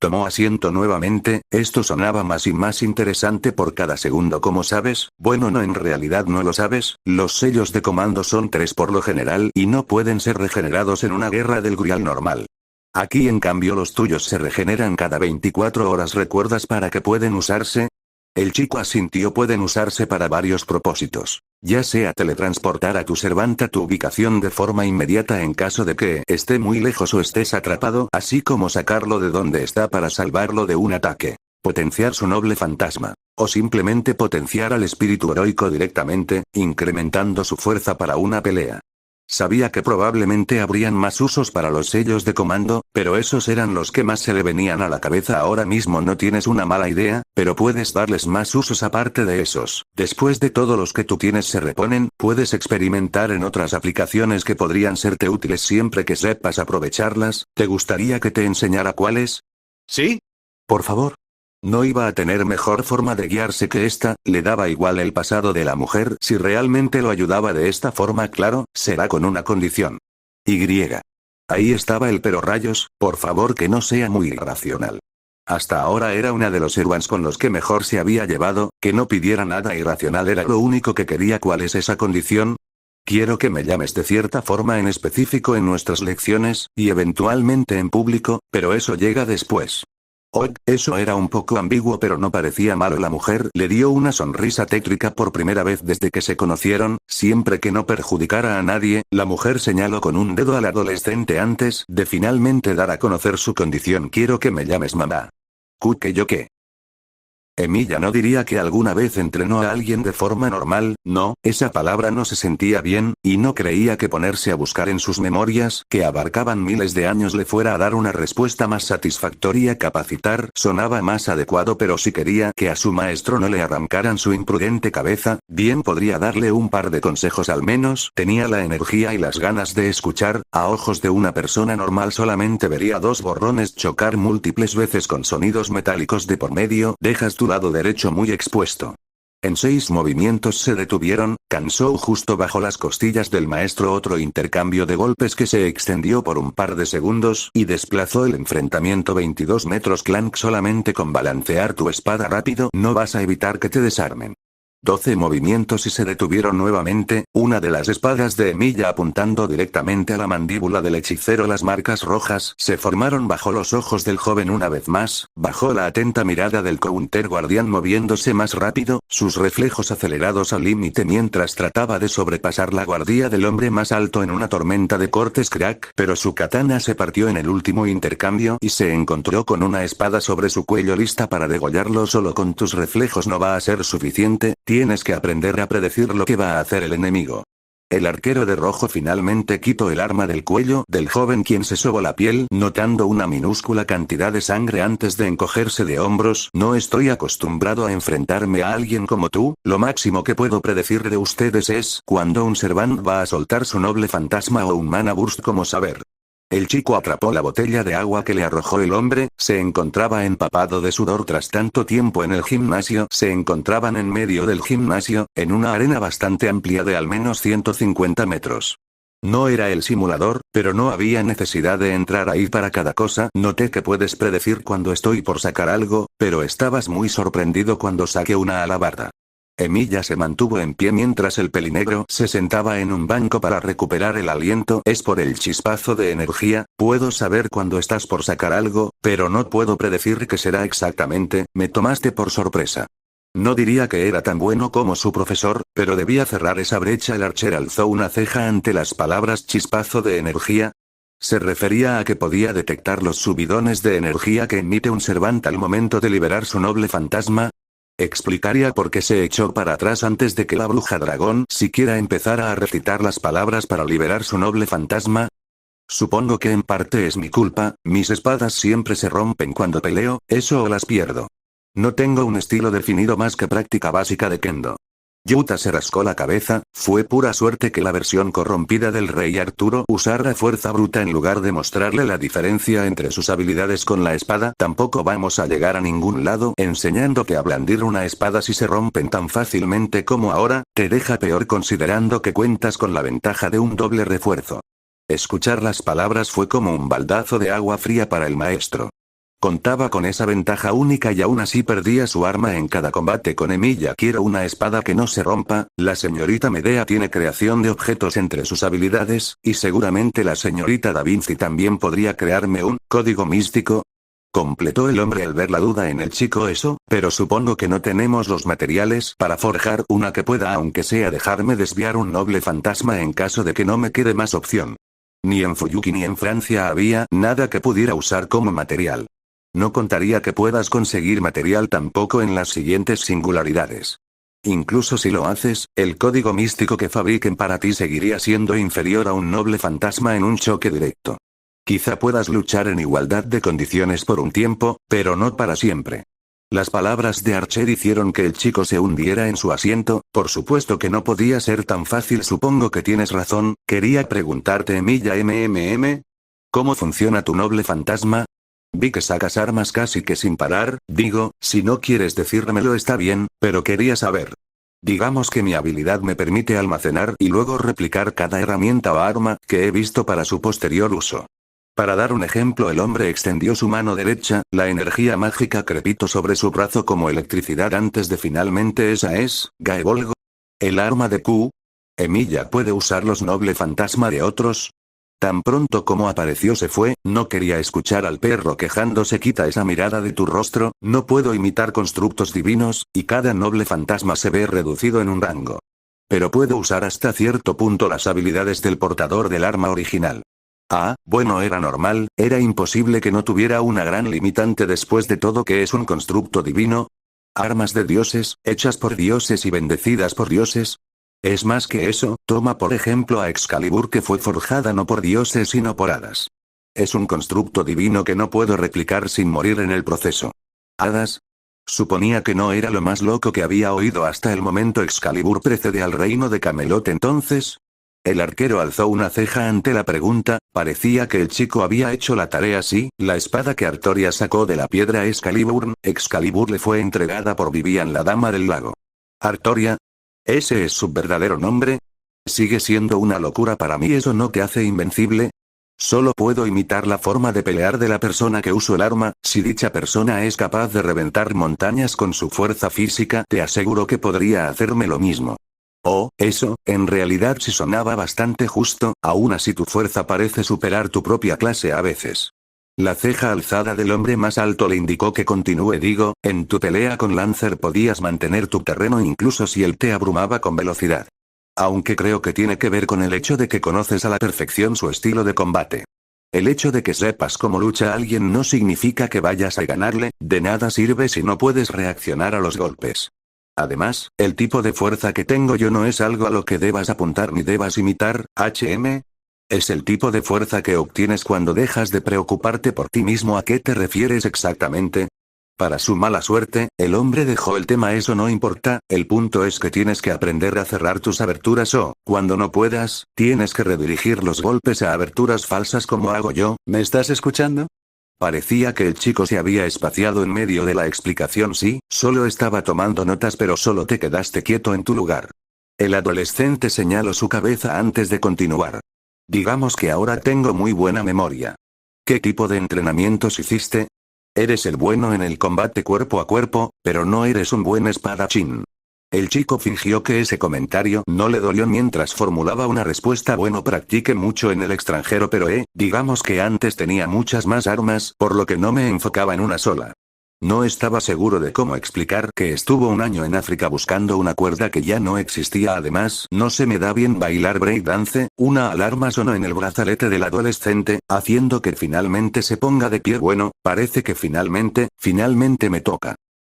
Tomó asiento nuevamente. Esto sonaba más y más interesante por cada segundo. ¿Cómo sabes? Bueno, no, en realidad no lo sabes. Los sellos de comando son 3 por lo general y no pueden ser regenerados en una guerra del Grial normal. Aquí en cambio los tuyos se regeneran cada 24 horas. ¿Recuerdas para qué pueden usarse? El chico asintió. Pueden usarse para varios propósitos. Ya sea teletransportar a tu servanta a tu ubicación de forma inmediata en caso de que esté muy lejos o estés atrapado, así como sacarlo de donde está para salvarlo de un ataque. Potenciar su noble fantasma. O simplemente potenciar al espíritu heroico directamente, incrementando su fuerza para una pelea. Sabía que probablemente habrían más usos para los sellos de comando, pero esos eran los que más se le venían a la cabeza ahora mismo. No tienes una mala idea, pero puedes darles más usos aparte de esos. Después de todo, los que tú tienes se reponen, puedes experimentar en otras aplicaciones que podrían serte útiles siempre que sepas aprovecharlas. ¿Te gustaría que te enseñara cuáles? ¿Sí? Por favor. No iba a tener mejor forma de guiarse que esta. Le daba igual el pasado de la mujer si realmente lo ayudaba de esta forma. Claro, será con una condición. Ahí estaba el pero rayos, por favor que no sea muy irracional. Hasta ahora era una de los Erwans con los que mejor se había llevado, que no pidiera nada irracional era lo único que quería. ¿Cuál es esa condición? Quiero que me llames de cierta forma en específico en nuestras lecciones, y eventualmente en público, pero eso llega después. Eso era un poco ambiguo pero no parecía malo. La mujer le dio una sonrisa tétrica por primera vez desde que se conocieron. Siempre que no perjudicara a nadie, la mujer señaló con un dedo al adolescente antes de finalmente dar a conocer su condición. Quiero que me llames mamá. ¿Que yo qué? Emilia no diría que alguna vez entrenó a alguien de forma normal, no, esa palabra no se sentía bien, y no creía que ponerse a buscar en sus memorias, que abarcaban miles de años, le fuera a dar una respuesta más satisfactoria. Capacitar sonaba más adecuado, pero si quería que a su maestro no le arrancaran su imprudente cabeza, bien podría darle un par de consejos al menos. Tenía la energía y las ganas de escuchar. A ojos de una persona normal solamente vería 2 borrones chocar múltiples veces con sonidos metálicos de por medio. Dejas tu lado derecho muy expuesto. En 6 movimientos se detuvieron, cansó justo bajo las costillas del maestro. Otro intercambio de golpes que se extendió por un par de segundos y desplazó el enfrentamiento 22 metros. Clank, solamente con balancear tu espada rápido no vas a evitar que te desarmen. 12 movimientos y se detuvieron nuevamente, una de las espadas de Emilia apuntando directamente a la mandíbula del hechicero. Las marcas rojas se formaron bajo los ojos del joven una vez más, bajo la atenta mirada del counter guardián moviéndose más rápido, sus reflejos acelerados al límite mientras trataba de sobrepasar la guardia del hombre más alto en una tormenta de cortes crack, pero su katana se partió en el último intercambio y se encontró con una espada sobre su cuello lista para degollarlo. Solo con tus reflejos no va a ser suficiente. Tienes que aprender a predecir lo que va a hacer el enemigo. El arquero de rojo finalmente quitó el arma del cuello del joven, quien se sobó la piel notando una minúscula cantidad de sangre antes de encogerse de hombros. No estoy acostumbrado a enfrentarme a alguien como tú. Lo máximo que puedo predecir de ustedes es cuando un servant va a soltar su noble fantasma o un mana burst. Como saber. El chico atrapó la botella de agua que le arrojó el hombre, se encontraba empapado de sudor tras tanto tiempo en el gimnasio. Se encontraban en medio del gimnasio, en una arena bastante amplia de al menos 150 metros. No era el simulador, pero no había necesidad de entrar ahí para cada cosa. Noté que puedes predecir cuando estoy por sacar algo, pero estabas muy sorprendido cuando saqué una alabarda. Emilia se mantuvo en pie mientras el pelinegro se sentaba en un banco para recuperar el aliento. Es por el chispazo de energía, puedo saber cuando estás por sacar algo, pero no puedo predecir qué será exactamente. Me tomaste por sorpresa. No diría que era tan bueno como su profesor, pero debía cerrar esa brecha. El archer alzó una ceja ante las palabras chispazo de energía. ¿Se refería a que podía detectar los subidones de energía que emite un servant al momento de liberar su noble fantasma? Explicaría por qué se echó para atrás antes de que la bruja dragón siquiera empezara a recitar las palabras para liberar su noble fantasma. Supongo que en parte es mi culpa, mis espadas siempre se rompen cuando peleo, eso o las pierdo. No tengo un estilo definido más que práctica básica de kendo. Yuta se rascó la cabeza, fue pura suerte que la versión corrompida del rey Arturo usara fuerza bruta en lugar de mostrarle la diferencia entre sus habilidades con la espada. Tampoco vamos a llegar a ningún lado enseñando que a blandir una espada si se rompen tan fácilmente como ahora, te deja peor considerando que cuentas con la ventaja de un doble refuerzo. Escuchar las palabras fue como un baldazo de agua fría para el maestro. Contaba con esa ventaja única y aún así perdía su arma en cada combate con Emilia. Quiero una espada que no se rompa. La señorita Medea tiene creación de objetos entre sus habilidades, y seguramente la señorita Da Vinci también podría crearme un código místico. Completó el hombre al ver la duda en el chico. Eso, pero supongo que no tenemos los materiales para forjar una que pueda, aunque sea dejarme desviar un noble fantasma en caso de que no me quede más opción. Ni en Fuyuki ni en Francia había nada que pudiera usar como material. No contaría que puedas conseguir material tampoco en las siguientes singularidades. Incluso si lo haces, el código místico que fabriquen para ti seguiría siendo inferior a un noble fantasma en un choque directo. Quizá puedas luchar en igualdad de condiciones por un tiempo, pero no para siempre. Las palabras de Archer hicieron que el chico se hundiera en su asiento. Por supuesto que no podía ser tan fácil. Supongo que tienes razón. Quería preguntarte, Emilia ¿cómo funciona tu noble fantasma? Vi que sacas armas casi que sin parar. Digo, si no quieres decírmelo está bien, pero quería saber. Digamos que mi habilidad me permite almacenar y luego replicar cada herramienta o arma que he visto para su posterior uso. Para dar un ejemplo, el hombre extendió su mano derecha, la energía mágica crepitó sobre su brazo como electricidad antes de finalmente. Esa es, Gaebolgo. El arma de Q. Emilia puede usar los noble fantasma de otros. Tan pronto como apareció se fue. No quería escuchar al perro quejándose. Quita esa mirada de tu rostro. No puedo imitar constructos divinos, y cada noble fantasma se ve reducido en un rango. Pero puedo usar hasta cierto punto las habilidades del portador del arma original. Ah, bueno, era normal, era imposible que no tuviera una gran limitante después de todo. ¿Que es un constructo divino? Armas de dioses, hechas por dioses y bendecidas por dioses. Es más que eso. Toma por ejemplo a Excalibur, que fue forjada no por dioses sino por hadas. Es un constructo divino que no puedo replicar sin morir en el proceso. ¿Hadas? Suponía que no era lo más loco que había oído hasta el momento. Excalibur precede al reino de Camelot entonces. El arquero alzó una ceja ante la pregunta. Parecía que el chico había hecho la tarea. Sí, la espada que Artoria sacó de la piedra Excalibur le fue entregada por Vivian, la dama del lago. Artoria. ¿Ese es su verdadero nombre? Sigue siendo una locura para mí. ¿Eso no te hace invencible? Solo puedo imitar la forma de pelear de la persona que uso el arma, si dicha persona es capaz de reventar montañas con su fuerza física, te aseguro que podría hacerme lo mismo. Oh, eso, en realidad sí sonaba bastante justo, aún así tu fuerza parece superar tu propia clase a veces. La ceja alzada del hombre más alto le indicó que continúe. Digo, en tu pelea con Lancer podías mantener tu terreno incluso si él te abrumaba con velocidad. Aunque creo que tiene que ver con el hecho de que conoces a la perfección su estilo de combate. El hecho de que sepas cómo lucha alguien no significa que vayas a ganarle, de nada sirve si no puedes reaccionar a los golpes. Además, el tipo de fuerza que tengo yo no es algo a lo que debas apuntar ni debas imitar, HM. Es el tipo de fuerza que obtienes cuando dejas de preocuparte por ti mismo. ¿A qué te refieres exactamente? Para su mala suerte, el hombre dejó el tema. Eso no importa, el punto es que tienes que aprender a cerrar tus aberturas o, cuando no puedas, tienes que redirigir los golpes a aberturas falsas como hago yo. ¿Me estás escuchando? Parecía que el chico se había espaciado en medio de la explicación. Sí, solo estaba tomando notas, pero solo te quedaste quieto en tu lugar. El adolescente señaló su cabeza antes de continuar. Digamos que ahora tengo muy buena memoria. ¿Qué tipo de entrenamientos hiciste? Eres el bueno en el combate cuerpo a cuerpo, pero no eres un buen espadachín. El chico fingió que ese comentario no le dolió mientras formulaba una respuesta. Bueno, practiqué mucho en el extranjero, pero digamos que antes tenía muchas más armas, por lo que no me enfocaba en una sola. No estaba seguro de cómo explicar que estuvo un año en África buscando una cuerda que ya no existía. Además, no se me da bien bailar breakdance. Una alarma sonó en el brazalete del adolescente, haciendo que finalmente se ponga de pie. Bueno, parece que finalmente me toca.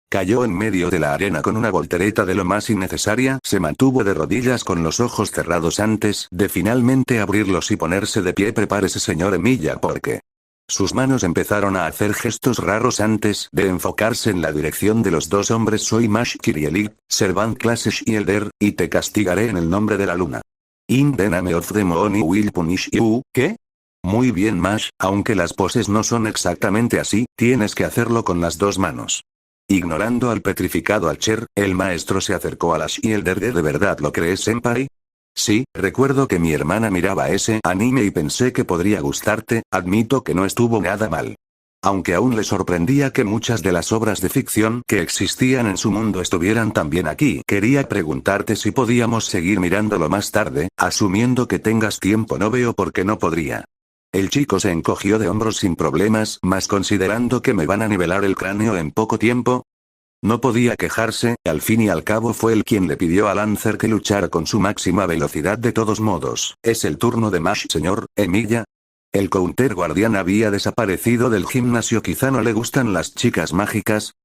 Cayó en medio de la arena con una voltereta de lo más innecesaria. Se mantuvo de rodillas con los ojos cerrados antes de finalmente abrirlos y ponerse de pie. Prepárese, señor Emilia, porque... Sus manos empezaron a hacer gestos raros antes de enfocarse en la dirección de los dos hombres. Soy Mash Kirieli, Servant Class Shielder, y te castigaré en el nombre de la luna. In the name of the moon I will punish you. ¿Qué? Muy bien, Mash, aunque las poses no son exactamente así, tienes que hacerlo con las dos manos. Ignorando al petrificado Archer, el maestro se acercó a la Shielder. ¿De verdad lo crees, senpai? Sí, recuerdo que mi hermana miraba ese anime y pensé que podría gustarte. Admito que no estuvo nada mal. Aunque aún le sorprendía que muchas de las obras de ficción que existían en su mundo estuvieran también aquí. Quería preguntarte si podíamos seguir mirándolo más tarde, asumiendo que tengas tiempo. No veo por qué no podría. El chico se encogió de hombros. Sin problemas, más considerando que me van a nivelar el cráneo en poco tiempo. No podía quejarse, al fin y al cabo fue él quien le pidió a Lancer que luchara con su máxima velocidad. De todos modos, es el turno de Mash, señor Emilia. El counter guardián había desaparecido del gimnasio. Quizá no le gustan las chicas mágicas.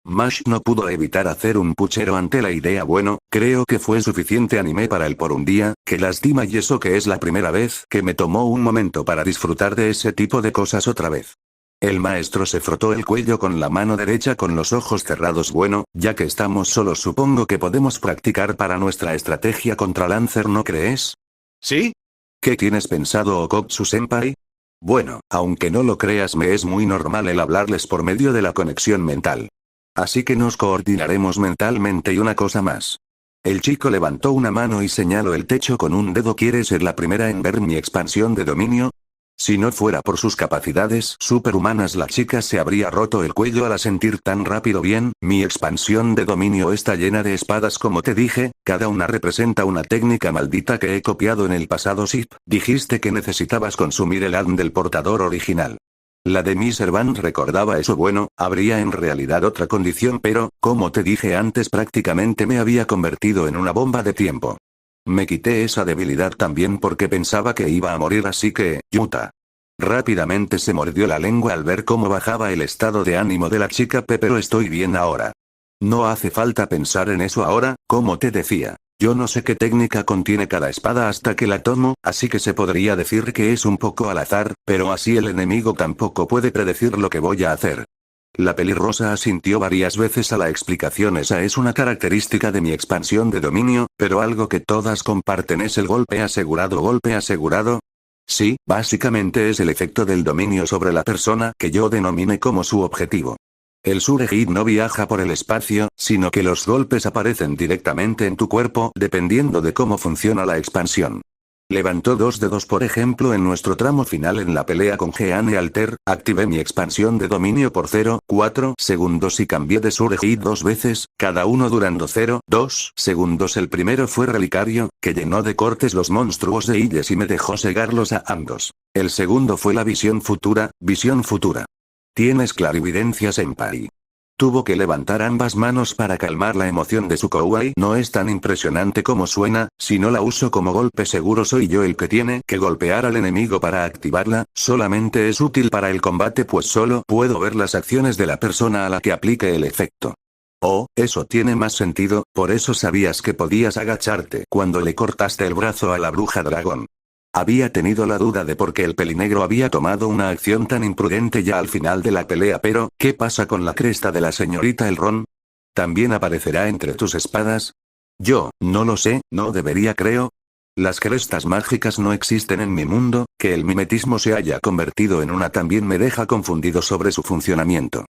Mash no pudo evitar hacer un puchero ante la idea. Bueno, creo que fue suficiente anime para él por un día. Qué lástima, y eso que es la primera vez que me tomó un momento para disfrutar de ese tipo de cosas otra vez. El maestro se frotó el cuello con la mano derecha con los ojos cerrados. Bueno, ya que estamos solos, supongo que podemos practicar para nuestra estrategia contra Lancer, ¿no crees? ¿Sí? ¿Qué tienes pensado, Okotsu-senpai? Bueno, aunque no lo creas, me es muy normal el hablarles por medio de la conexión mental. Así que nos coordinaremos mentalmente. Y una cosa más. El chico levantó una mano y señaló el techo con un dedo. ¿Quieres ser la primera en ver mi expansión de dominio? Si no fuera por sus capacidades superhumanas, la chica se habría roto el cuello al asentir tan rápido. Bien, mi expansión de dominio está llena de espadas. Como te dije, cada una representa una técnica maldita que he copiado en el pasado. Sí, dijiste que necesitabas consumir el ADN del portador original. La de mi Servant recordaba eso. Bueno, habría en realidad otra condición, pero, como te dije antes, prácticamente me había convertido en una bomba de tiempo. Me quité esa debilidad también porque pensaba que iba a morir, así que, Yuta. Rápidamente se mordió la lengua al ver cómo bajaba el estado de ánimo de la chica. Pero estoy bien ahora. No hace falta pensar en eso ahora, como te decía. Yo no sé qué técnica contiene cada espada hasta que la tomo, así que se podría decir que es un poco al azar, pero así el enemigo tampoco puede predecir lo que voy a hacer. La pelirrosa asintió varias veces a la explicación. Esa es una característica de mi expansión de dominio, pero algo que todas comparten es el golpe asegurado. ¿Golpe asegurado? Sí, básicamente es el efecto del dominio sobre la persona que yo denominé como su objetivo. El Surehit no viaja por el espacio, sino que los golpes aparecen directamente en tu cuerpo dependiendo de cómo funciona la expansión. Levantó 2 dedos por ejemplo en nuestro tramo final en la pelea con Jeanne Alter, activé mi expansión de dominio por 0,4 segundos y cambié de Surge 2 veces, cada uno durando 0,2 segundos. El primero fue Relicario, que llenó de cortes los monstruos de Illes y me dejó cegarlos a ambos. El segundo fue la visión futura. Tienes clarividencia, senpai. Tuvo que levantar ambas manos para calmar la emoción de su Kouei. No es tan impresionante como suena, si no la uso como golpe seguro soy yo el que tiene que golpear al enemigo para activarla, solamente es útil para el combate pues solo puedo ver las acciones de la persona a la que aplique el efecto. Oh, eso tiene más sentido, por eso sabías que podías agacharte cuando le cortaste el brazo a la bruja dragón. Había tenido la duda de por qué el pelinegro había tomado una acción tan imprudente ya al final de la pelea, pero, ¿qué pasa con la cresta de la señorita Elrond? ¿También aparecerá entre tus espadas? Yo, no lo sé, no debería creo. Las crestas mágicas no existen en mi mundo, que el mimetismo se haya convertido en una también me deja confundido sobre su funcionamiento.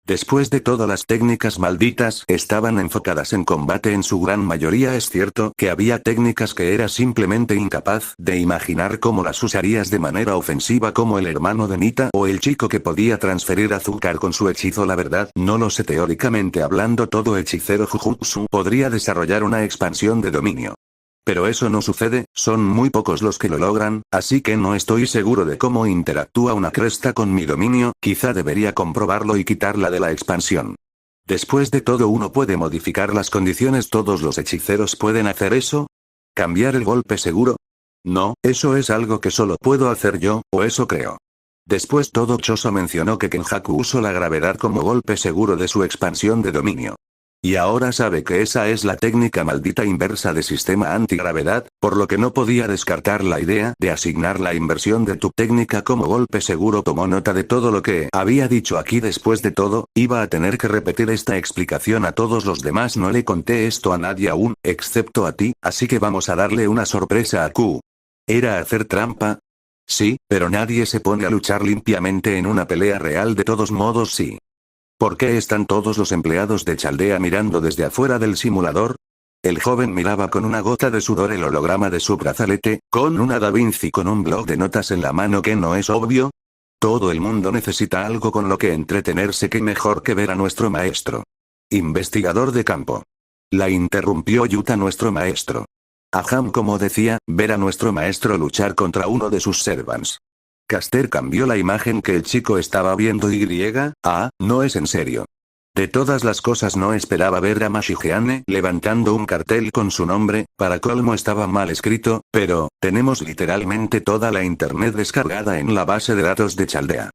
Después de todo las técnicas malditas estaban enfocadas en combate en su gran mayoría. Es cierto que había técnicas que era simplemente incapaz de imaginar cómo las usarías de manera ofensiva como el hermano de Nita o el chico que podía transferir azúcar con su hechizo. La verdad, no lo sé, teóricamente hablando todo hechicero Jujutsu podría desarrollar una expansión de dominio. Pero eso no sucede, son muy pocos los que lo logran, así que no estoy seguro de cómo interactúa una cresta con mi dominio, quizá debería comprobarlo y quitarla de la expansión. Después de todo uno puede modificar las condiciones, todos los hechiceros pueden hacer eso. ¿Cambiar el golpe seguro? No, eso es algo que solo puedo hacer yo, o eso creo. Después todo Choso mencionó que Kenjaku usó la gravedad como golpe seguro de su expansión de dominio. Y ahora sabe que esa es la técnica maldita inversa de sistema antigravedad, por lo que no podía descartar la idea de asignar la inversión de tu técnica como golpe seguro. Tomó nota de todo lo que había dicho aquí. Después de todo, iba a tener que repetir esta explicación a todos los demás. No le conté esto a nadie aún, excepto a ti, así que vamos a darle una sorpresa a Q. ¿Era hacer trampa? Sí, pero nadie se pone a luchar limpiamente en una pelea real. De todos modos sí. ¿Por qué están todos los empleados de Chaldea mirando desde afuera del simulador? El joven miraba con una gota de sudor el holograma de su brazalete, con una Da Vinci con un bloc de notas en la mano. ¿Que no es obvio? Todo el mundo necesita algo con lo que entretenerse, que mejor que ver a nuestro maestro. Investigador de campo. La interrumpió Yuta. Nuestro maestro. Aham, como decía, ver a nuestro maestro luchar contra uno de sus servants. Caster cambió la imagen que el chico estaba viendo. No es en serio. De todas las cosas no esperaba ver a Mashigeane levantando un cartel con su nombre, para colmo estaba mal escrito, pero, tenemos literalmente toda la internet descargada en la base de datos de Chaldea.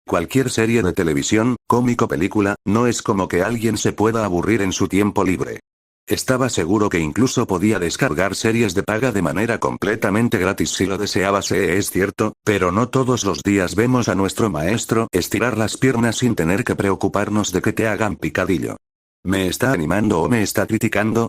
Cualquier serie de televisión, cómic o película, no es como que alguien se pueda aburrir en su tiempo libre. Estaba seguro que incluso podía descargar series de paga de manera completamente gratis si lo deseaba. Es cierto, pero no todos los días vemos a nuestro maestro estirar las piernas sin tener que preocuparnos de que te hagan picadillo. ¿Me está animando o me está criticando?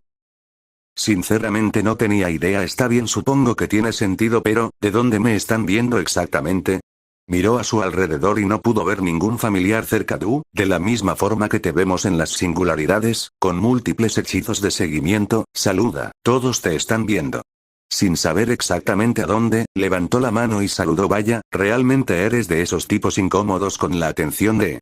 Sinceramente no tenía idea. Está bien, supongo que tiene sentido, pero, ¿de dónde me están viendo exactamente? Miró a su alrededor y no pudo ver ningún familiar cerca. De la misma forma que te vemos en las singularidades, con múltiples hechizos de seguimiento, saluda, todos te están viendo. Sin saber exactamente a dónde, levantó la mano y saludó. Vaya, realmente eres de esos tipos incómodos con la atención de...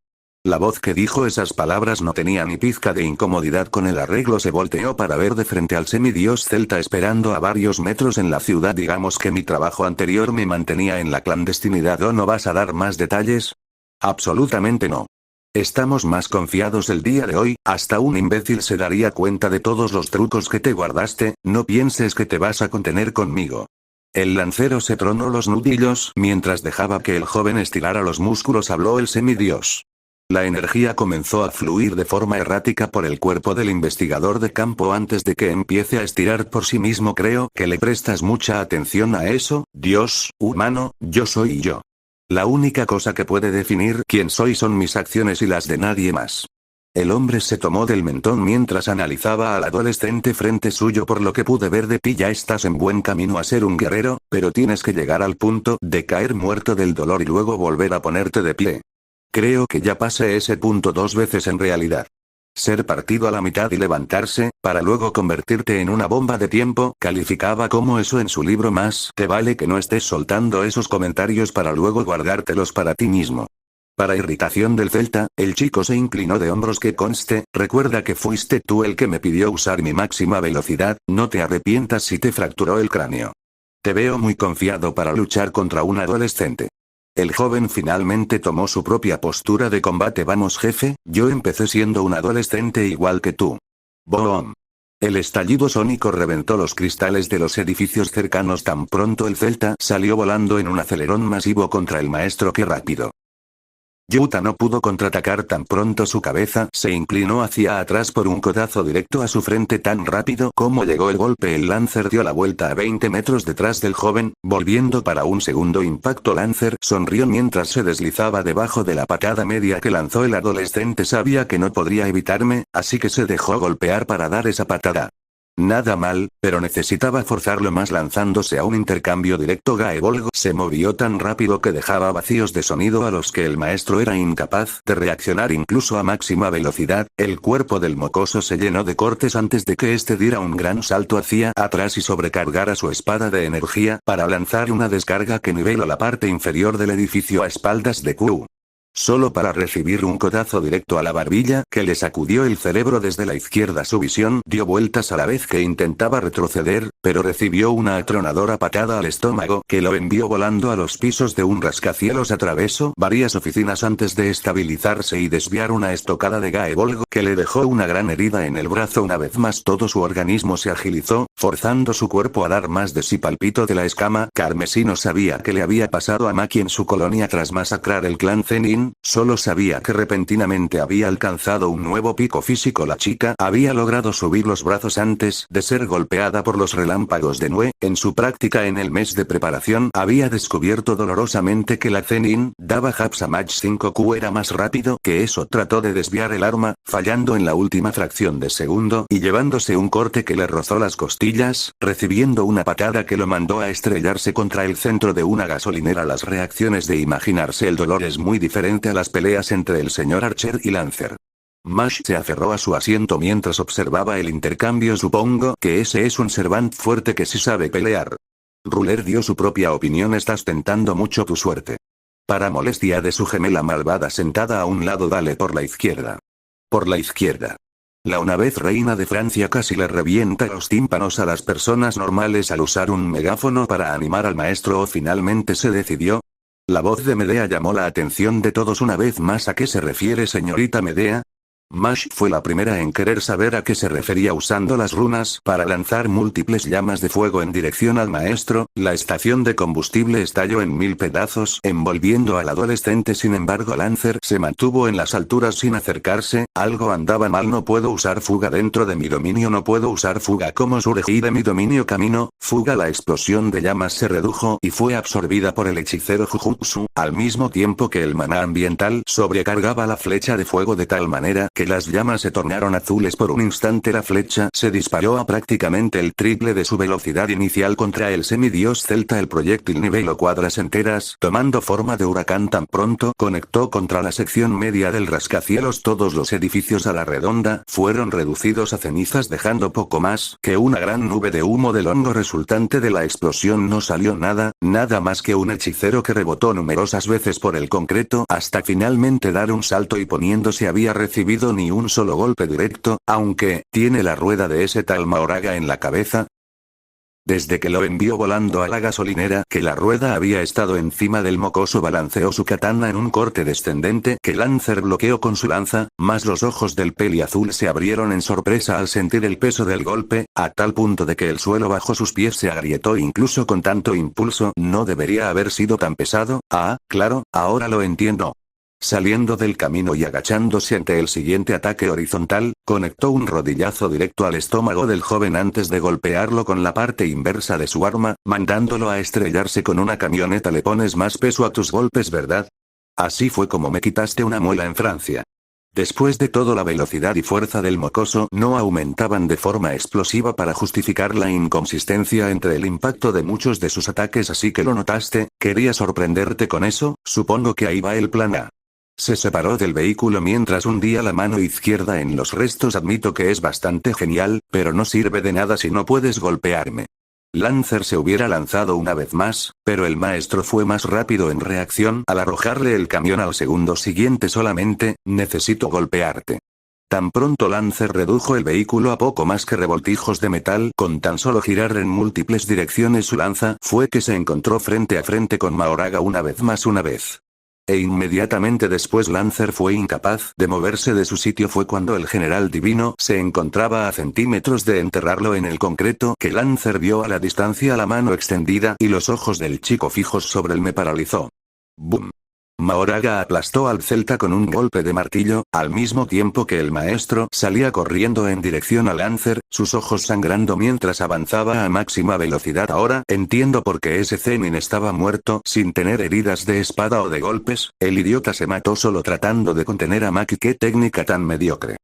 La voz que dijo esas palabras no tenía ni pizca de incomodidad. Con el arreglo se volteó para ver de frente al semidios celta esperando a varios metros en la ciudad. Digamos que mi trabajo anterior me mantenía en la clandestinidad. ¿O no vas a dar más detalles? Absolutamente no. Estamos más confiados el día de hoy, hasta un imbécil se daría cuenta de todos los trucos que te guardaste, no pienses que te vas a contener conmigo. El lancero se tronó los nudillos mientras dejaba que el joven estirara los músculos. Habló el semidios. La energía comenzó a fluir de forma errática por el cuerpo del investigador de campo antes de que empiece a estirar por sí mismo. Creo que le prestas mucha atención a eso, Dios, humano, yo soy yo. La única cosa que puede definir quién soy son mis acciones y las de nadie más. El hombre se tomó del mentón mientras analizaba al adolescente frente suyo. Por lo que pude ver de ti ya estás en buen camino a ser un guerrero, pero tienes que llegar al punto de caer muerto del dolor y luego volver a ponerte de pie. Creo que ya pasé ese punto 2 veces en realidad. Ser partido a la mitad y levantarse, para luego convertirte en una bomba de tiempo, calificaba como eso en su libro. Más te vale que no estés soltando esos comentarios para luego guardártelos para ti mismo. Para irritación del celta, el chico se inclinó de hombros. Que conste, recuerda que fuiste tú el que me pidió usar mi máxima velocidad, no te arrepientas si te fracturó el cráneo. Te veo muy confiado para luchar contra un adolescente. El joven finalmente tomó su propia postura de combate. Vamos jefe, yo empecé siendo un adolescente igual que tú. ¡Boom! El estallido sónico reventó los cristales de los edificios cercanos. Tan pronto el celta salió volando en un acelerón masivo contra el maestro. ¡Qué rápido! Yuta no pudo contraatacar. Tan pronto su cabeza se inclinó hacia atrás por un codazo directo a su frente. Tan rápido como llegó el golpe, el Lancer dio la vuelta a 20 metros detrás del joven, volviendo para un segundo impacto. Lancer sonrió mientras se deslizaba debajo de la patada media que lanzó el adolescente. Sabía que no podría evitarme, así que se dejó golpear para dar esa patada. Nada mal, pero necesitaba forzarlo más lanzándose a un intercambio directo. Gaebolgo se movió tan rápido que dejaba vacíos de sonido a los que el maestro era incapaz de reaccionar incluso a máxima velocidad. El cuerpo del mocoso se llenó de cortes antes de que este diera un gran salto hacia atrás y sobrecargara su espada de energía para lanzar una descarga que niveló la parte inferior del edificio a espaldas de Q. Solo para recibir un codazo directo a la barbilla que le sacudió el cerebro desde la izquierda. Su visión dio vueltas a la vez que intentaba retroceder, pero recibió una atronadora patada al estómago que lo envió volando a los pisos de un rascacielos. Atravesó varias oficinas antes de estabilizarse y desviar una estocada de Gaebolgo que le dejó una gran herida en el brazo. Una vez más todo su organismo se agilizó, forzando su cuerpo a dar más de sí. Palpito de la escama carmesí. No sabía qué le había pasado a Maki en su colonia tras masacrar el clan Zenin. Solo sabía que repentinamente había alcanzado un nuevo pico físico. La chica había logrado subir los brazos antes de ser golpeada por los relámpagos de Nue. En su práctica en el mes de preparación había descubierto dolorosamente que la Zenin daba Hapsa Match 5Q era más rápido que eso. Trató de desviar el arma, fallando en la última fracción de segundo y llevándose un corte que le rozó las costillas, recibiendo una patada que lo mandó a estrellarse contra el centro de una gasolinera. Las reacciones de imaginarse el dolor es muy diferente a las peleas entre el señor Archer y Lancer. Mash se aferró a su asiento mientras observaba el intercambio. Supongo que ese es un Servant fuerte que sí sabe pelear. Ruler dio su propia opinión. Estás tentando mucho tu suerte. Para molestia de su gemela malvada sentada a un lado. Dale por la izquierda. Por la izquierda. La una vez reina de Francia casi le revienta los tímpanos a las personas normales al usar un megáfono para animar al maestro. ¿O finalmente se decidió? La voz de Medea llamó la atención de todos una vez más. ¿A qué se refiere, señorita Medea? Mash fue la primera en querer saber a qué se refería usando las runas para lanzar múltiples llamas de fuego en dirección al maestro. La estación de combustible estalló en 1000 pedazos, envolviendo al adolescente. Sin embargo, Lancer se mantuvo en las alturas sin acercarse. Algo andaba mal. No puedo usar fuga dentro de mi dominio. No puedo usar fuga. ¿Cómo surgí de mi dominio? Camino, fuga. La explosión de llamas se redujo y fue absorbida por el hechicero Jujutsu, al mismo tiempo que el maná ambiental sobrecargaba la flecha de fuego de tal manera que las llamas se tornaron azules por un instante. La flecha se disparó a prácticamente el triple de su velocidad inicial contra el semidios celta. El proyectil niveló cuadras enteras, tomando forma de huracán. Tan pronto conectó contra la sección media del rascacielos. Todos los edificios a la redonda fueron reducidos a cenizas, dejando poco más que una gran nube de humo del hongo resultante de la explosión. No salió nada más que un hechicero que rebotó numerosas veces por el concreto hasta finalmente dar un salto y poniéndose. Había recibido ni un solo golpe directo, aunque tiene la rueda de ese tal Mahoraga en la cabeza. Desde que lo envió volando a la gasolinera que la rueda había estado encima del mocoso, balanceó su katana en un corte descendente que Lancer bloqueó con su lanza, mas los ojos del peli azul se abrieron en sorpresa al sentir el peso del golpe, a tal punto de que el suelo bajo sus pies se agrietó. Incluso con tanto impulso no debería haber sido tan pesado. Ah, claro, ahora lo entiendo. Saliendo del camino y agachándose ante el siguiente ataque horizontal, conectó un rodillazo directo al estómago del joven antes de golpearlo con la parte inversa de su arma, mandándolo a estrellarse con una camioneta. Le pones más peso a tus golpes, ¿verdad? Así fue como me quitaste una muela en Francia. Después de todo, la velocidad y fuerza del mocoso no aumentaban de forma explosiva para justificar la inconsistencia entre el impacto de muchos de sus ataques. Así que lo notaste, quería sorprenderte con eso. Supongo que ahí va el plan A. Se separó del vehículo mientras hundía la mano izquierda en los restos. Admito que es bastante genial, pero no sirve de nada si no puedes golpearme. Lancer se hubiera lanzado una vez más, pero el maestro fue más rápido en reacción al arrojarle el camión al segundo siguiente. Solamente, necesito golpearte. Tan pronto Lancer redujo el vehículo a poco más que revoltijos de metal con tan solo girar en múltiples direcciones su lanza, fue que se encontró frente a frente con Mahoraga una vez más. E inmediatamente después Lancer fue incapaz de moverse de su sitio. Fue cuando el general divino se encontraba a centímetros de enterrarlo en el concreto que Lancer vio a la distancia la mano extendida y los ojos del chico fijos sobre él. Me paralizó. ¡Bum! Mahoraga aplastó al celta con un golpe de martillo, al mismo tiempo que el maestro salía corriendo en dirección a Lancer, sus ojos sangrando mientras avanzaba a máxima velocidad. Ahora entiendo por qué ese Zenin estaba muerto sin tener heridas de espada o de golpes. El idiota se mató solo tratando de contener a Maki. ¡Qué técnica tan mediocre!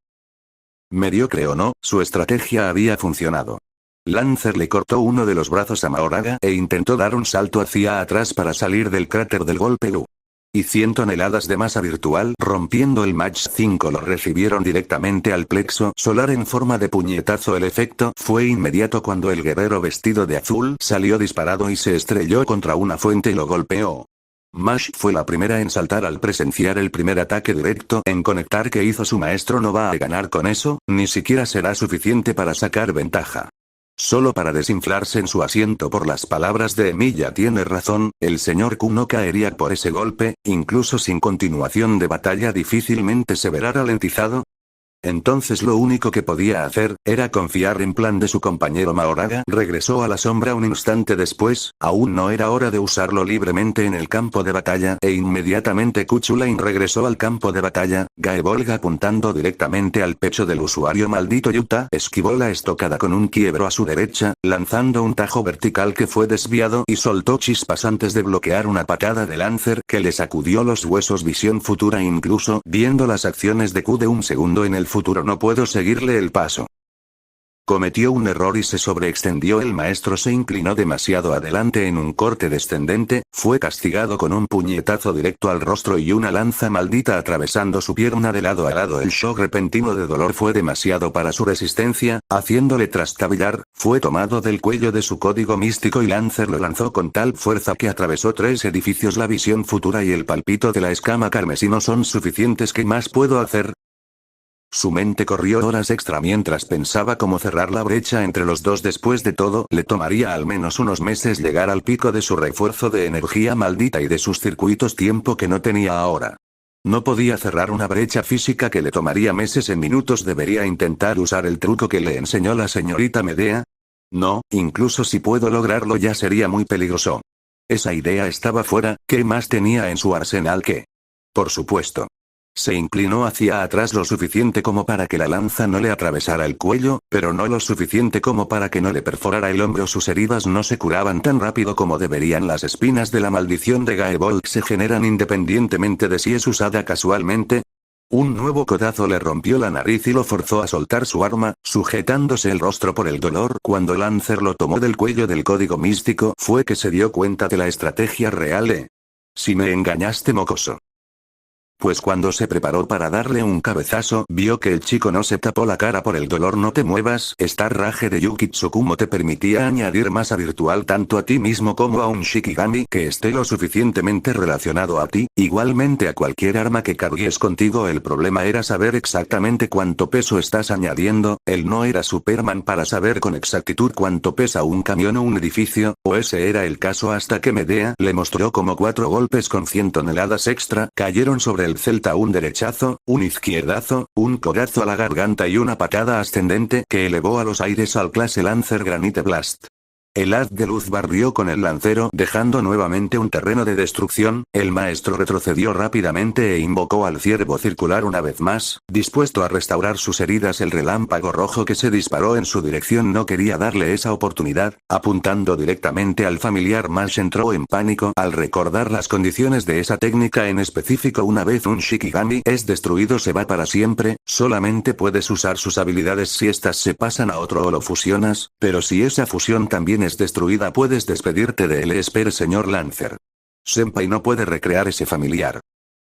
Mediocre o no, su estrategia había funcionado. Lancer le cortó uno de los brazos a Mahoraga e intentó dar un salto hacia atrás para salir del cráter del golpe. Y 100 toneladas de masa virtual rompiendo el Mach 5 lo recibieron directamente al plexo solar en forma de puñetazo. El efecto fue inmediato cuando el guerrero vestido de azul salió disparado y se estrelló contra una fuente y lo golpeó. Mash fue la primera en saltar al presenciar el primer ataque directo en conectar que hizo su maestro. No va a ganar con eso, ni siquiera será suficiente para sacar ventaja. Solo para desinflarse en su asiento por las palabras de Emilia. Tiene razón, el señor Q no caería por ese golpe, incluso sin continuación de batalla difícilmente se verá ralentizado. Entonces lo único que podía hacer, era confiar en plan de su compañero Mahoraga. Regresó a la sombra un instante después, aún no era hora de usarlo libremente en el campo de batalla, e inmediatamente Kuchulain regresó al campo de batalla. Gaebolga apuntando directamente al pecho del usuario. Maldito Yuta esquivó la estocada con un quiebro a su derecha, lanzando un tajo vertical que fue desviado y soltó chispas antes de bloquear una patada de Lancer que le sacudió los huesos. Visión futura. Incluso viendo las acciones de Q de un segundo en el futuro no puedo seguirle el paso. Cometió un error y se sobreextendió. El maestro se inclinó demasiado adelante en un corte descendente, fue castigado con un puñetazo directo al rostro y una lanza maldita atravesando su pierna de lado a lado. El shock repentino de dolor fue demasiado para su resistencia, haciéndole trastabillar. Fue tomado del cuello de su código místico y Lancer lo lanzó con tal fuerza que atravesó 3 edificios. La visión futura y el palpito de la escama carmesí no son suficientes. ¿Qué más puedo hacer? Su mente corrió horas extra mientras pensaba cómo cerrar la brecha entre los dos. Después de todo, le tomaría al menos unos meses llegar al pico de su refuerzo de energía maldita y de sus circuitos, tiempo que no tenía ahora. No podía cerrar una brecha física que le tomaría meses en minutos. ¿Debería intentar usar el truco que le enseñó la señorita Medea? No, incluso si puedo lograrlo ya sería muy peligroso. Esa idea estaba fuera. ¿Qué más tenía en su arsenal que? Por supuesto. Se inclinó hacia atrás lo suficiente como para que la lanza no le atravesara el cuello, pero no lo suficiente como para que no le perforara el hombro. Sus heridas no se curaban tan rápido como deberían. Las espinas de la maldición de Gaebolg se generan independientemente de si es usada casualmente. Un nuevo codazo le rompió la nariz y lo forzó a soltar su arma, sujetándose el rostro por el dolor. Cuando Lancer lo tomó del cuello del código místico, fue que se dio cuenta de la estrategia real. Si me engañaste, mocoso. Pues cuando se preparó para darle un cabezazo, vio que el chico no se tapó la cara por el dolor. No te muevas. Star Rage de Yuki Tsukumo te permitía añadir masa virtual tanto a ti mismo como a un Shikigami que esté lo suficientemente relacionado a ti, igualmente a cualquier arma que cargues contigo. El problema era saber exactamente cuánto peso estás añadiendo. Él no era Superman para saber con exactitud cuánto pesa un camión o un edificio, o ese era el caso hasta que Medea le mostró cómo 4 golpes con 100 toneladas extra cayeron sobre el celta. Un derechazo, un izquierdazo, un codazo a la garganta y una patada ascendente que elevó a los aires al clase Lancer Granite Blast. El haz de luz barrió con el lancero dejando nuevamente un terreno de destrucción. El maestro retrocedió rápidamente e invocó al ciervo circular una vez más, dispuesto a restaurar sus heridas. El relámpago rojo que se disparó en su dirección no quería darle esa oportunidad, apuntando directamente al familiar. Mash entró en pánico al recordar las condiciones de esa técnica en específico. Una vez un Shikigami es destruido se va para siempre, solamente puedes usar sus habilidades si estas se pasan a otro o lo fusionas, pero si esa fusión también es destruida puedes despedirte de él. Espere, señor Lancer. Senpai no puede recrear ese familiar.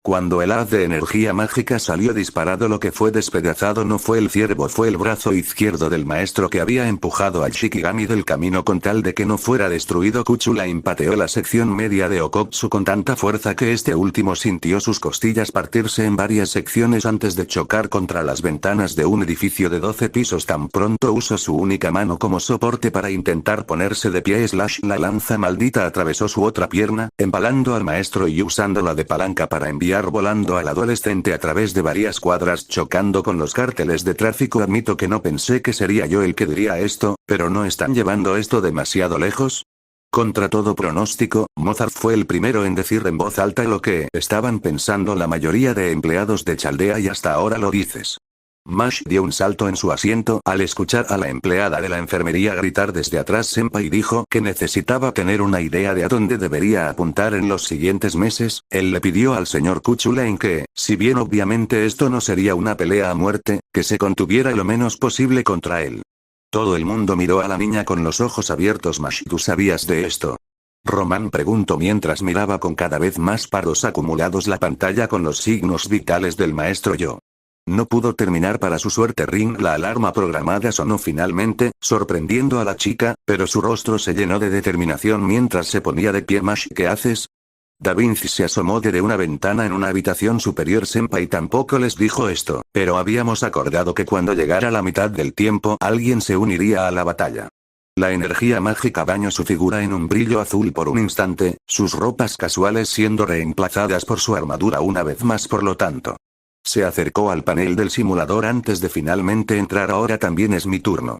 Cuando el haz de energía mágica salió disparado, lo que fue despedazado no fue el ciervo, fue el brazo izquierdo del maestro que había empujado al Shikigami del camino con tal de que no fuera destruido. Kuchula impateó la sección media de Okotsu con tanta fuerza que este último sintió sus costillas partirse en varias secciones antes de chocar contra las ventanas de un edificio de 12 pisos. Tan pronto usó su única mano como soporte para intentar ponerse de pie, la lanza maldita atravesó su otra pierna, empalando al maestro y usándola de palanca para enviar volando al adolescente a través de varias cuadras, chocando con los cárteles de tráfico. Admito que no pensé que sería yo el que diría esto, pero ¿no están llevando esto demasiado lejos? Contra todo pronóstico, Mozart fue el primero en decir en voz alta lo que estaban pensando la mayoría de empleados de Chaldea. Y hasta ahora lo dices. Mash dio un salto en su asiento al escuchar a la empleada de la enfermería gritar desde atrás. Senpai dijo que necesitaba tener una idea de a dónde debería apuntar en los siguientes meses. Él le pidió al señor Kuchula en que, si bien obviamente esto no sería una pelea a muerte, que se contuviera lo menos posible contra él. Todo el mundo miró a la niña con los ojos abiertos. Mash, ¿tú sabías de esto? Román preguntó mientras miraba con cada vez más paros acumulados la pantalla con los signos vitales del maestro Yo. No pudo terminar. Para su suerte, la alarma programada sonó finalmente, sorprendiendo a la chica, pero su rostro se llenó de determinación mientras se ponía de pie. Mash, ¿qué haces? Da Vinci se asomó desde una ventana en una habitación superior. Senpai tampoco les dijo esto, pero habíamos acordado que cuando llegara la mitad del tiempo alguien se uniría a la batalla. La energía mágica bañó su figura en un brillo azul por un instante, sus ropas casuales siendo reemplazadas por su armadura una vez más. Por lo tanto, se acercó al panel del simulador antes de finalmente entrar. Ahora también es mi turno.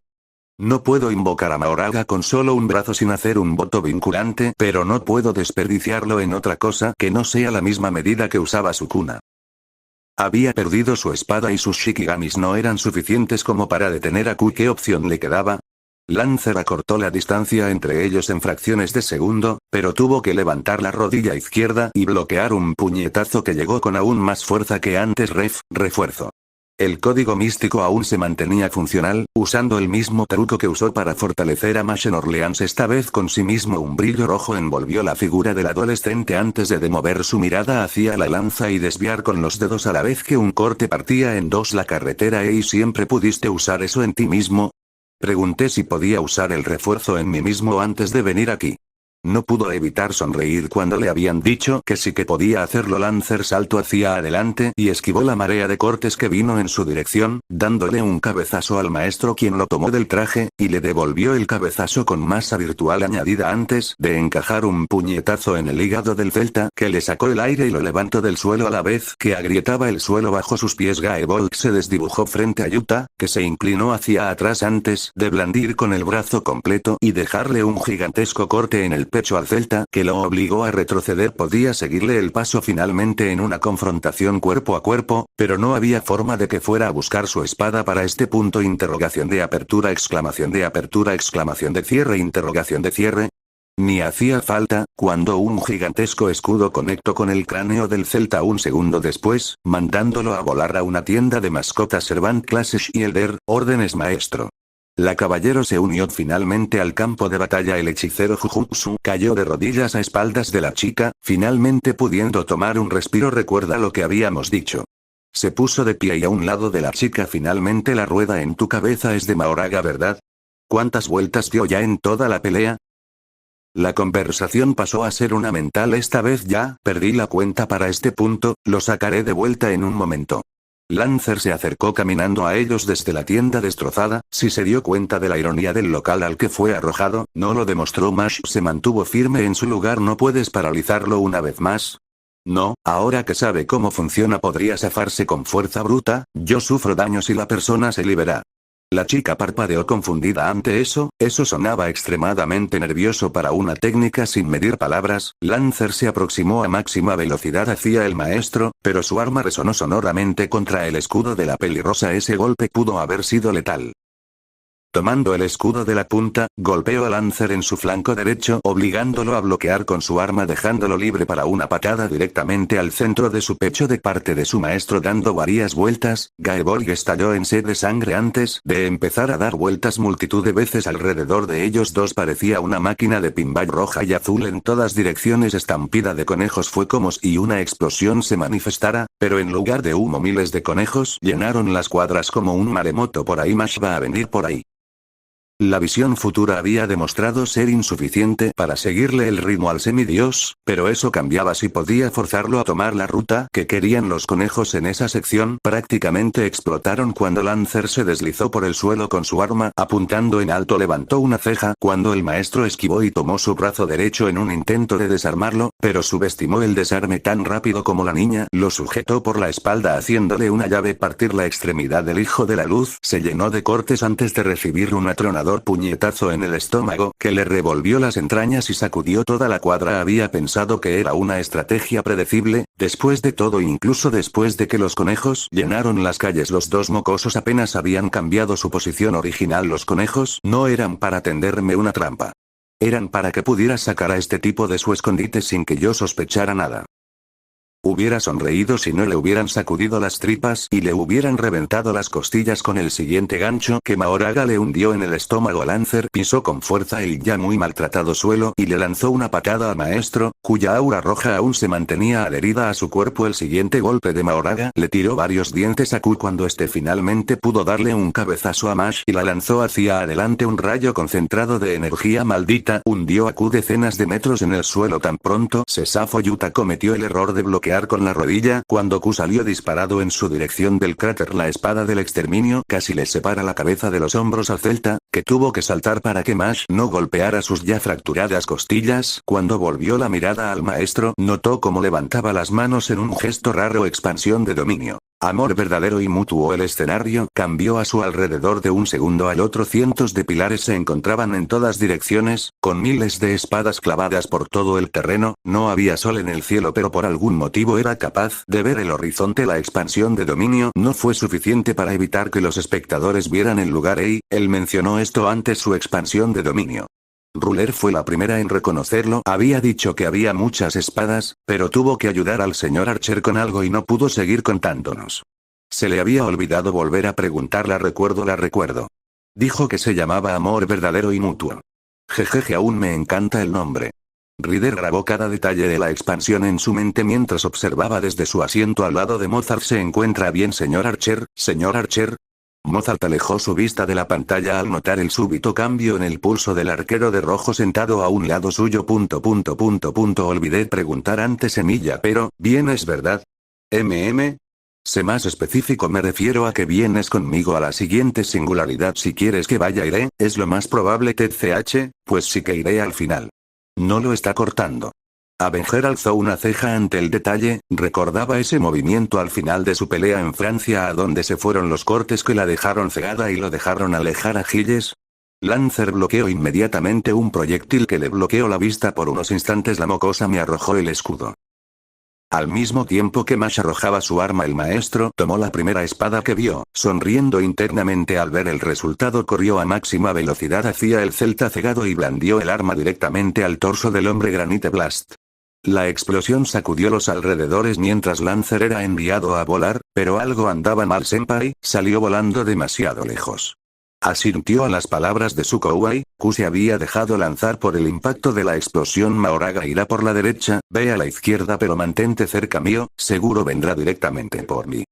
No puedo invocar a Mahoraga con solo un brazo sin hacer un voto vinculante, pero no puedo desperdiciarlo en otra cosa que no sea la misma medida que usaba Sukuna. Había perdido su espada y sus Shikigamis no eran suficientes como para detener a Ku. ¿Qué opción le quedaba? Lancer acortó la distancia entre ellos en fracciones de segundo, pero tuvo que levantar la rodilla izquierda y bloquear un puñetazo que llegó con aún más fuerza que antes. Refuerzo. El código místico aún se mantenía funcional, usando el mismo truco que usó para fortalecer a Mash en Orleans. Esta vez con sí mismo un brillo rojo envolvió la figura del adolescente antes de mover su mirada hacia la lanza y desviar con los dedos a la vez que un corte partía en dos la carretera. ¿Y siempre pudiste usar eso en ti mismo? Pregunté si podía usar el refuerzo en mí mismo antes de venir aquí. No pudo evitar sonreír cuando le habían dicho que sí que podía hacerlo. Lancer saltó hacia adelante y esquivó la marea de cortes que vino en su dirección, dándole un cabezazo al maestro, quien lo tomó del traje, y le devolvió el cabezazo con masa virtual añadida antes de encajar un puñetazo en el hígado del celta, que le sacó el aire y lo levantó del suelo a la vez que agrietaba el suelo bajo sus pies. Gaebolk se desdibujó frente a Yuta, que se inclinó hacia atrás antes de blandir con el brazo completo y dejarle un gigantesco corte en el pecho al celta, que lo obligó a retroceder. Podía seguirle el paso finalmente en una confrontación cuerpo a cuerpo, pero no había forma de que fuera a buscar su espada para este punto. Interrogación de apertura, exclamación de cierre. Ni hacía falta, cuando un gigantesco escudo conectó con el cráneo del celta un segundo después, mandándolo a volar a una tienda de mascotas. Servant clase Shielder, órdenes maestro. La caballero se unió finalmente al campo de batalla. El hechicero Jujutsu cayó de rodillas a espaldas de la chica, finalmente pudiendo tomar un respiro. Recuerda lo que habíamos dicho. Se puso de pie y a un lado de la chica. Finalmente la rueda en tu cabeza es de Mahoraga, ¿verdad? ¿Cuántas vueltas dio ya en toda la pelea? La conversación pasó a ser una mental. Esta vez ya perdí la cuenta. Para este punto, lo sacaré de vuelta en un momento. Lancer se acercó caminando a ellos desde la tienda destrozada. Si se dio cuenta de la ironía del local al que fue arrojado, no lo demostró. Mash se mantuvo firme en su lugar. ¿No puedes paralizarlo una vez más? No, ahora que sabe cómo funciona podría zafarse con fuerza bruta. Yo sufro daño si la persona se libera. La chica parpadeó confundida ante eso sonaba extremadamente nervioso para una técnica sin medir palabras. Lancer se aproximó a máxima velocidad hacia el maestro, pero su arma resonó sonoramente contra el escudo de la pelirrosa. Ese golpe pudo haber sido letal. Tomando el escudo de la punta, golpeó a Lancer en su flanco derecho, obligándolo a bloquear con su arma, dejándolo libre para una patada directamente al centro de su pecho de parte de su maestro. Dando varias vueltas, Gaeborg estalló en sed de sangre antes de empezar a dar vueltas multitud de veces alrededor de ellos dos. Parecía una máquina de pinball roja y azul en todas direcciones. Estampida de conejos fue como si una explosión se manifestara, pero en lugar de humo miles de conejos llenaron las cuadras como un maremoto. Por ahí Mash va a venir por ahí. La visión futura había demostrado ser insuficiente para seguirle el ritmo al semidios, pero eso cambiaba si podía forzarlo a tomar la ruta que querían los conejos en esa sección. Prácticamente explotaron cuando Lancer se deslizó por el suelo con su arma, apuntando en alto. Levantó una ceja cuando el maestro esquivó y tomó su brazo derecho en un intento de desarmarlo, pero subestimó el desarme tan rápido como la niña. Lo sujetó por la espalda haciéndole una llave. Partir la extremidad del hijo de la luz se llenó de cortes antes de recibir una tronadora puñetazo en el estómago que le revolvió las entrañas y sacudió toda la cuadra. Había pensado que era una estrategia predecible, después de todo, incluso después de que los conejos llenaron las calles. Los dos mocosos apenas habían cambiado su posición original. Los conejos no eran para tenderme una trampa. Eran para que pudiera sacar a este tipo de su escondite sin que yo sospechara nada. Hubiera sonreído si no le hubieran sacudido las tripas y le hubieran reventado las costillas con el siguiente gancho que Mahoraga le hundió en el estómago. Lancer pisó con fuerza el ya muy maltratado suelo y le lanzó una patada al maestro, cuya aura roja aún se mantenía adherida a su cuerpo. El siguiente golpe de Mahoraga le tiró varios dientes a Q cuando este finalmente pudo darle un cabezazo a Mash y la lanzó hacia adelante. Un rayo concentrado de energía maldita hundió a Q decenas de metros en el suelo. Tan pronto se zafó, Yuta cometió el error de bloquear con la rodilla cuando Q salió disparado en su dirección del cráter. La espada del exterminio casi le separa la cabeza de los hombros al celta, que tuvo que saltar para que Mash no golpeara sus ya fracturadas costillas. Cuando volvió la mirada al maestro, notó cómo levantaba las manos en un gesto raro. Expansión de dominio. Amor verdadero y mutuo. El escenario cambió a su alrededor de un segundo al otro. Cientos de pilares se encontraban en todas direcciones, con miles de espadas clavadas por todo el terreno. No había sol en el cielo, pero por algún motivo era capaz de ver el horizonte. La expansión de dominio no fue suficiente para evitar que los espectadores vieran el lugar. Él mencionó esto antes. Su expansión de dominio. Ruler fue la primera en reconocerlo. Había dicho que había muchas espadas, pero tuvo que ayudar al señor Archer con algo y no pudo seguir contándonos. Se le había olvidado volver a preguntar. La recuerdo. Dijo que se llamaba Amor verdadero y mutuo. Jejeje, aún me encanta el nombre. Ryder grabó cada detalle de la expansión en su mente mientras observaba desde su asiento al lado de Mozart. ¿Se encuentra bien, señor Archer? Señor Archer. Mozart alejó su vista de la pantalla al notar el súbito cambio en el pulso del arquero de rojo sentado a un lado suyo. Olvidé preguntar antes, semilla, pero, ¿vienes verdad? Sé más específico. Me refiero a que vienes conmigo a la siguiente singularidad. Si quieres que vaya, iré. Es lo más probable. TCH, pues sí que iré al final. No lo está cortando. Avenger alzó una ceja ante el detalle. Recordaba ese movimiento al final de su pelea en Francia, a donde se fueron los cortes que la dejaron cegada y lo dejaron alejar a Gilles. Lancer bloqueó inmediatamente un proyectil que le bloqueó la vista por unos instantes. La mocosa me arrojó el escudo. Al mismo tiempo que Mash arrojaba su arma, el maestro tomó la primera espada que vio. Sonriendo internamente al ver el resultado, corrió a máxima velocidad hacia el celta cegado y blandió el arma directamente al torso del hombre. Granite Blast. La explosión sacudió los alrededores mientras Lancer era enviado a volar, pero algo andaba mal. Senpai salió volando demasiado lejos. Asintió a las palabras de su Kouai. Q se había dejado lanzar por el impacto de la explosión. Mahoraga irá por la derecha, ve a la izquierda, pero mantente cerca mío, seguro vendrá directamente por mí.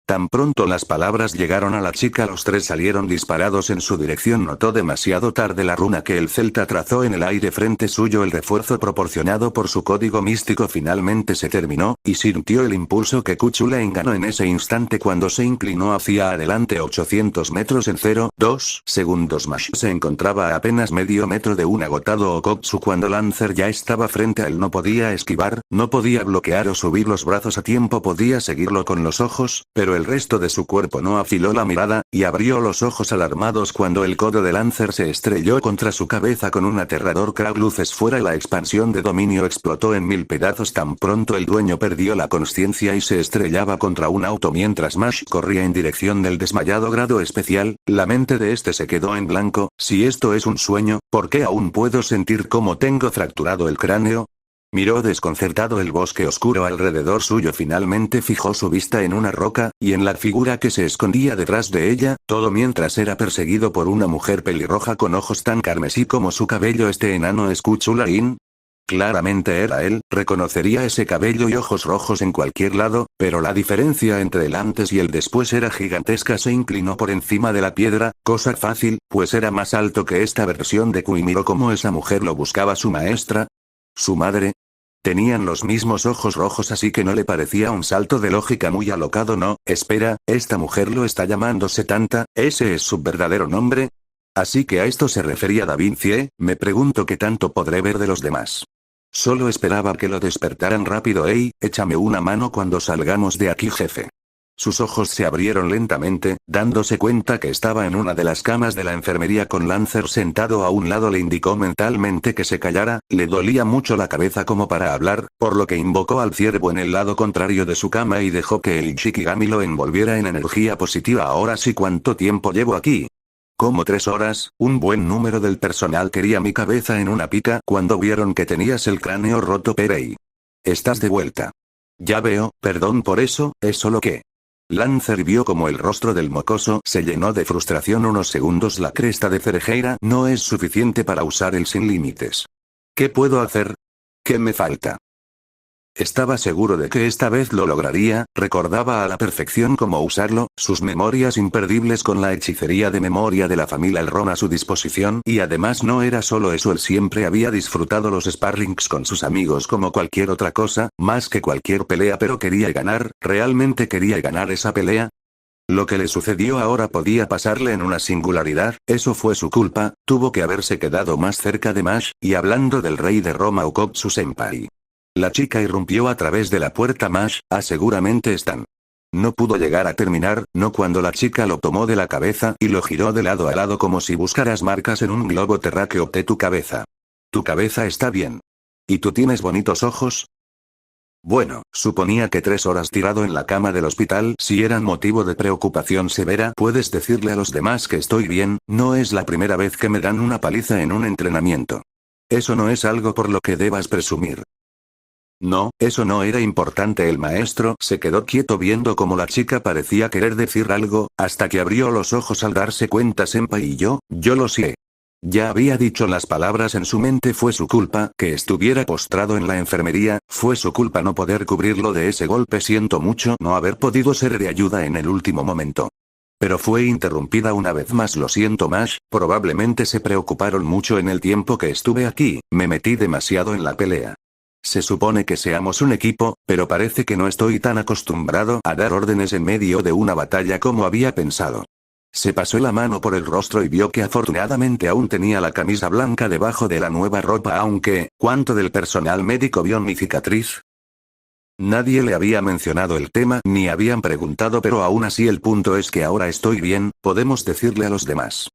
Tan pronto las palabras llegaron a la chica, los tres salieron disparados en su dirección. Notó demasiado tarde la runa que el celta trazó en el aire frente suyo. El refuerzo proporcionado por su código místico finalmente se terminó, y sintió el impulso que Kuchu le enganó en ese instante cuando se inclinó hacia adelante 800 metros en 0,2 segundos. Mash se encontraba a apenas medio metro de un agotado Okotsu cuando Lancer ya estaba frente a él. No podía esquivar, no podía bloquear o subir los brazos a tiempo. Podía seguirlo con los ojos, pero pero el resto de su cuerpo no afiló la mirada, y abrió los ojos alarmados cuando el codo de Lancer se estrelló contra su cabeza con un aterrador crack luces fuera. La expansión de dominio explotó en 1000 pedazos tan pronto el dueño perdió la consciencia y se estrellaba contra un auto mientras Mash corría en dirección del desmayado grado especial. La mente de este se quedó en blanco. Si esto es un sueño, ¿por qué aún puedo sentir cómo tengo fracturado el cráneo? Miró desconcertado el bosque oscuro alrededor suyo. Finalmente fijó su vista en una roca, y en la figura que se escondía detrás de ella, todo mientras era perseguido por una mujer pelirroja con ojos tan carmesí como su cabello. Este enano es Kuchulain. Claramente era él, reconocería ese cabello y ojos rojos en cualquier lado, pero la diferencia entre el antes y el después era gigantesca. Se inclinó por encima de la piedra, cosa fácil, pues era más alto que esta versión de Kui. Miró cómo esa mujer lo buscaba. Su maestra, su madre. Tenían los mismos ojos rojos, así que no le parecía un salto de lógica muy alocado. No, espera, esta mujer lo está llamando Setanta, ¿ese es su verdadero nombre? Así que a esto se refería Da Vinci. Me pregunto qué tanto podré ver de los demás. Solo esperaba que lo despertaran rápido. Hey, échame una mano cuando salgamos de aquí, jefe. Sus ojos se abrieron lentamente, dándose cuenta que estaba en una de las camas de la enfermería con Lancer sentado a un lado. Le indicó mentalmente que se callara, le dolía mucho la cabeza como para hablar, por lo que invocó al ciervo en el lado contrario de su cama y dejó que el Shikigami lo envolviera en energía positiva. Ahora sí, ¿cuánto tiempo llevo aquí? Como 3 horas, un buen número del personal quería mi cabeza en una pica cuando vieron que tenías el cráneo roto. Perey. Estás de vuelta. Ya veo, perdón por eso, es solo que... Lancer vio como el rostro del mocoso se llenó de frustración unos segundos. La cresta de Cerejeira no es suficiente para usar el sin límites. ¿Qué puedo hacer? ¿Qué me falta? Estaba seguro de que esta vez lo lograría, recordaba a la perfección cómo usarlo, sus memorias imperdibles con la hechicería de memoria de la familia Elrond a su disposición, y además no era solo eso, él siempre había disfrutado los sparrings con sus amigos como cualquier otra cosa, más que cualquier pelea, pero quería ganar, realmente quería ganar esa pelea. Lo que le sucedió ahora podía pasarle en una singularidad, eso fue su culpa, tuvo que haberse quedado más cerca de Mash, y hablando del rey de Roma Ukotsu Senpai. La chica irrumpió a través de la puerta. Mash, seguramente están. No pudo llegar a terminar, no cuando la chica lo tomó de la cabeza y lo giró de lado a lado como si buscaras marcas en un globo terráqueo de tu cabeza. Tu cabeza está bien. ¿Y tú tienes bonitos ojos? Bueno, suponía que 3 horas tirado en la cama del hospital si eran motivo de preocupación severa. Puedes decirle a los demás que estoy bien, no es la primera vez que me dan una paliza en un entrenamiento. Eso no es algo por lo que debas presumir. No, eso no era importante. El maestro se quedó quieto viendo cómo la chica parecía querer decir algo, hasta que abrió los ojos al darse cuenta. Senpai y yo lo sé. Ya había dicho las palabras en su mente. Fue su culpa que estuviera postrado en la enfermería, fue su culpa no poder cubrirlo de ese golpe. Siento mucho no haber podido ser de ayuda en el último momento. Pero fue interrumpida una vez más. Lo siento, Mash, probablemente se preocuparon mucho en el tiempo que estuve aquí, me metí demasiado en la pelea. Se supone que seamos un equipo, pero parece que no estoy tan acostumbrado a dar órdenes en medio de una batalla como había pensado. Se pasó la mano por el rostro y vio que afortunadamente aún tenía la camisa blanca debajo de la nueva ropa. Aunque, ¿cuánto del personal médico vio mi cicatriz? Nadie le había mencionado el tema ni habían preguntado, pero aún así el punto es que ahora estoy bien, podemos decirle a los demás.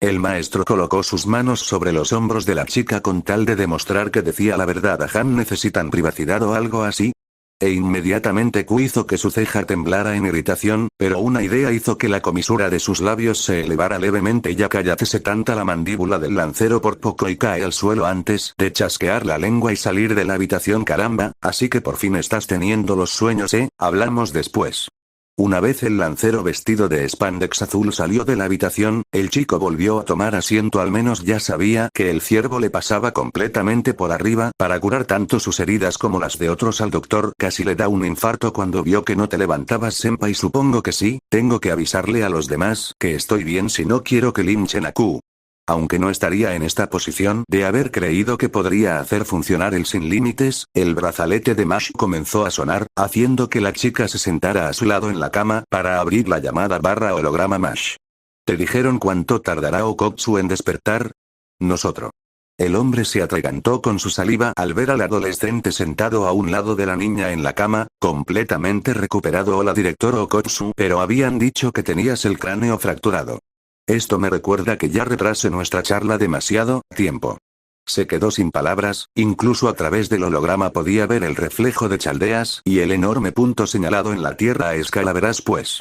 El maestro colocó sus manos sobre los hombros de la chica con tal de demostrar que decía la verdad. ¿Han necesitan privacidad o algo así? E inmediatamente Q hizo que su ceja temblara en irritación, pero una idea hizo que la comisura de sus labios se elevara levemente. Ya cállate. Se tanta la mandíbula del lancero por poco y cae al suelo antes de chasquear la lengua y salir de la habitación. Caramba, así que por fin estás teniendo los sueños, hablamos después. Una vez el lancero vestido de spandex azul salió de la habitación, el chico volvió a tomar asiento. Al menos ya sabía que el ciervo le pasaba completamente por arriba para curar tanto sus heridas como las de otros. Al doctor casi le da un infarto cuando vio que no te levantabas. Senpai, supongo que sí, tengo que avisarle a los demás que estoy bien si no quiero que linchen a Q. Aunque no estaría en esta posición de haber creído que podría hacer funcionar el sin límites, el brazalete de Mash comenzó a sonar, haciendo que la chica se sentara a su lado en la cama para abrir la llamada barra holograma. Mash. ¿Te dijeron cuánto tardará Okotsu en despertar? Nosotros. El hombre se atragantó con su saliva al ver al adolescente sentado a un lado de la niña en la cama, completamente recuperado. Hola director Okotsu, pero habían dicho que tenías el cráneo fracturado. Esto me recuerda que ya retrasé nuestra charla demasiado tiempo. Se quedó sin palabras, incluso a través del holograma podía ver el reflejo de Chaldeas y el enorme punto señalado en la tierra a escala. Verás pues.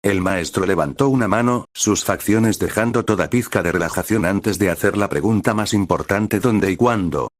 El maestro levantó una mano, sus facciones dejando toda pizca de relajación antes de hacer la pregunta más importante: ¿dónde y cuándo?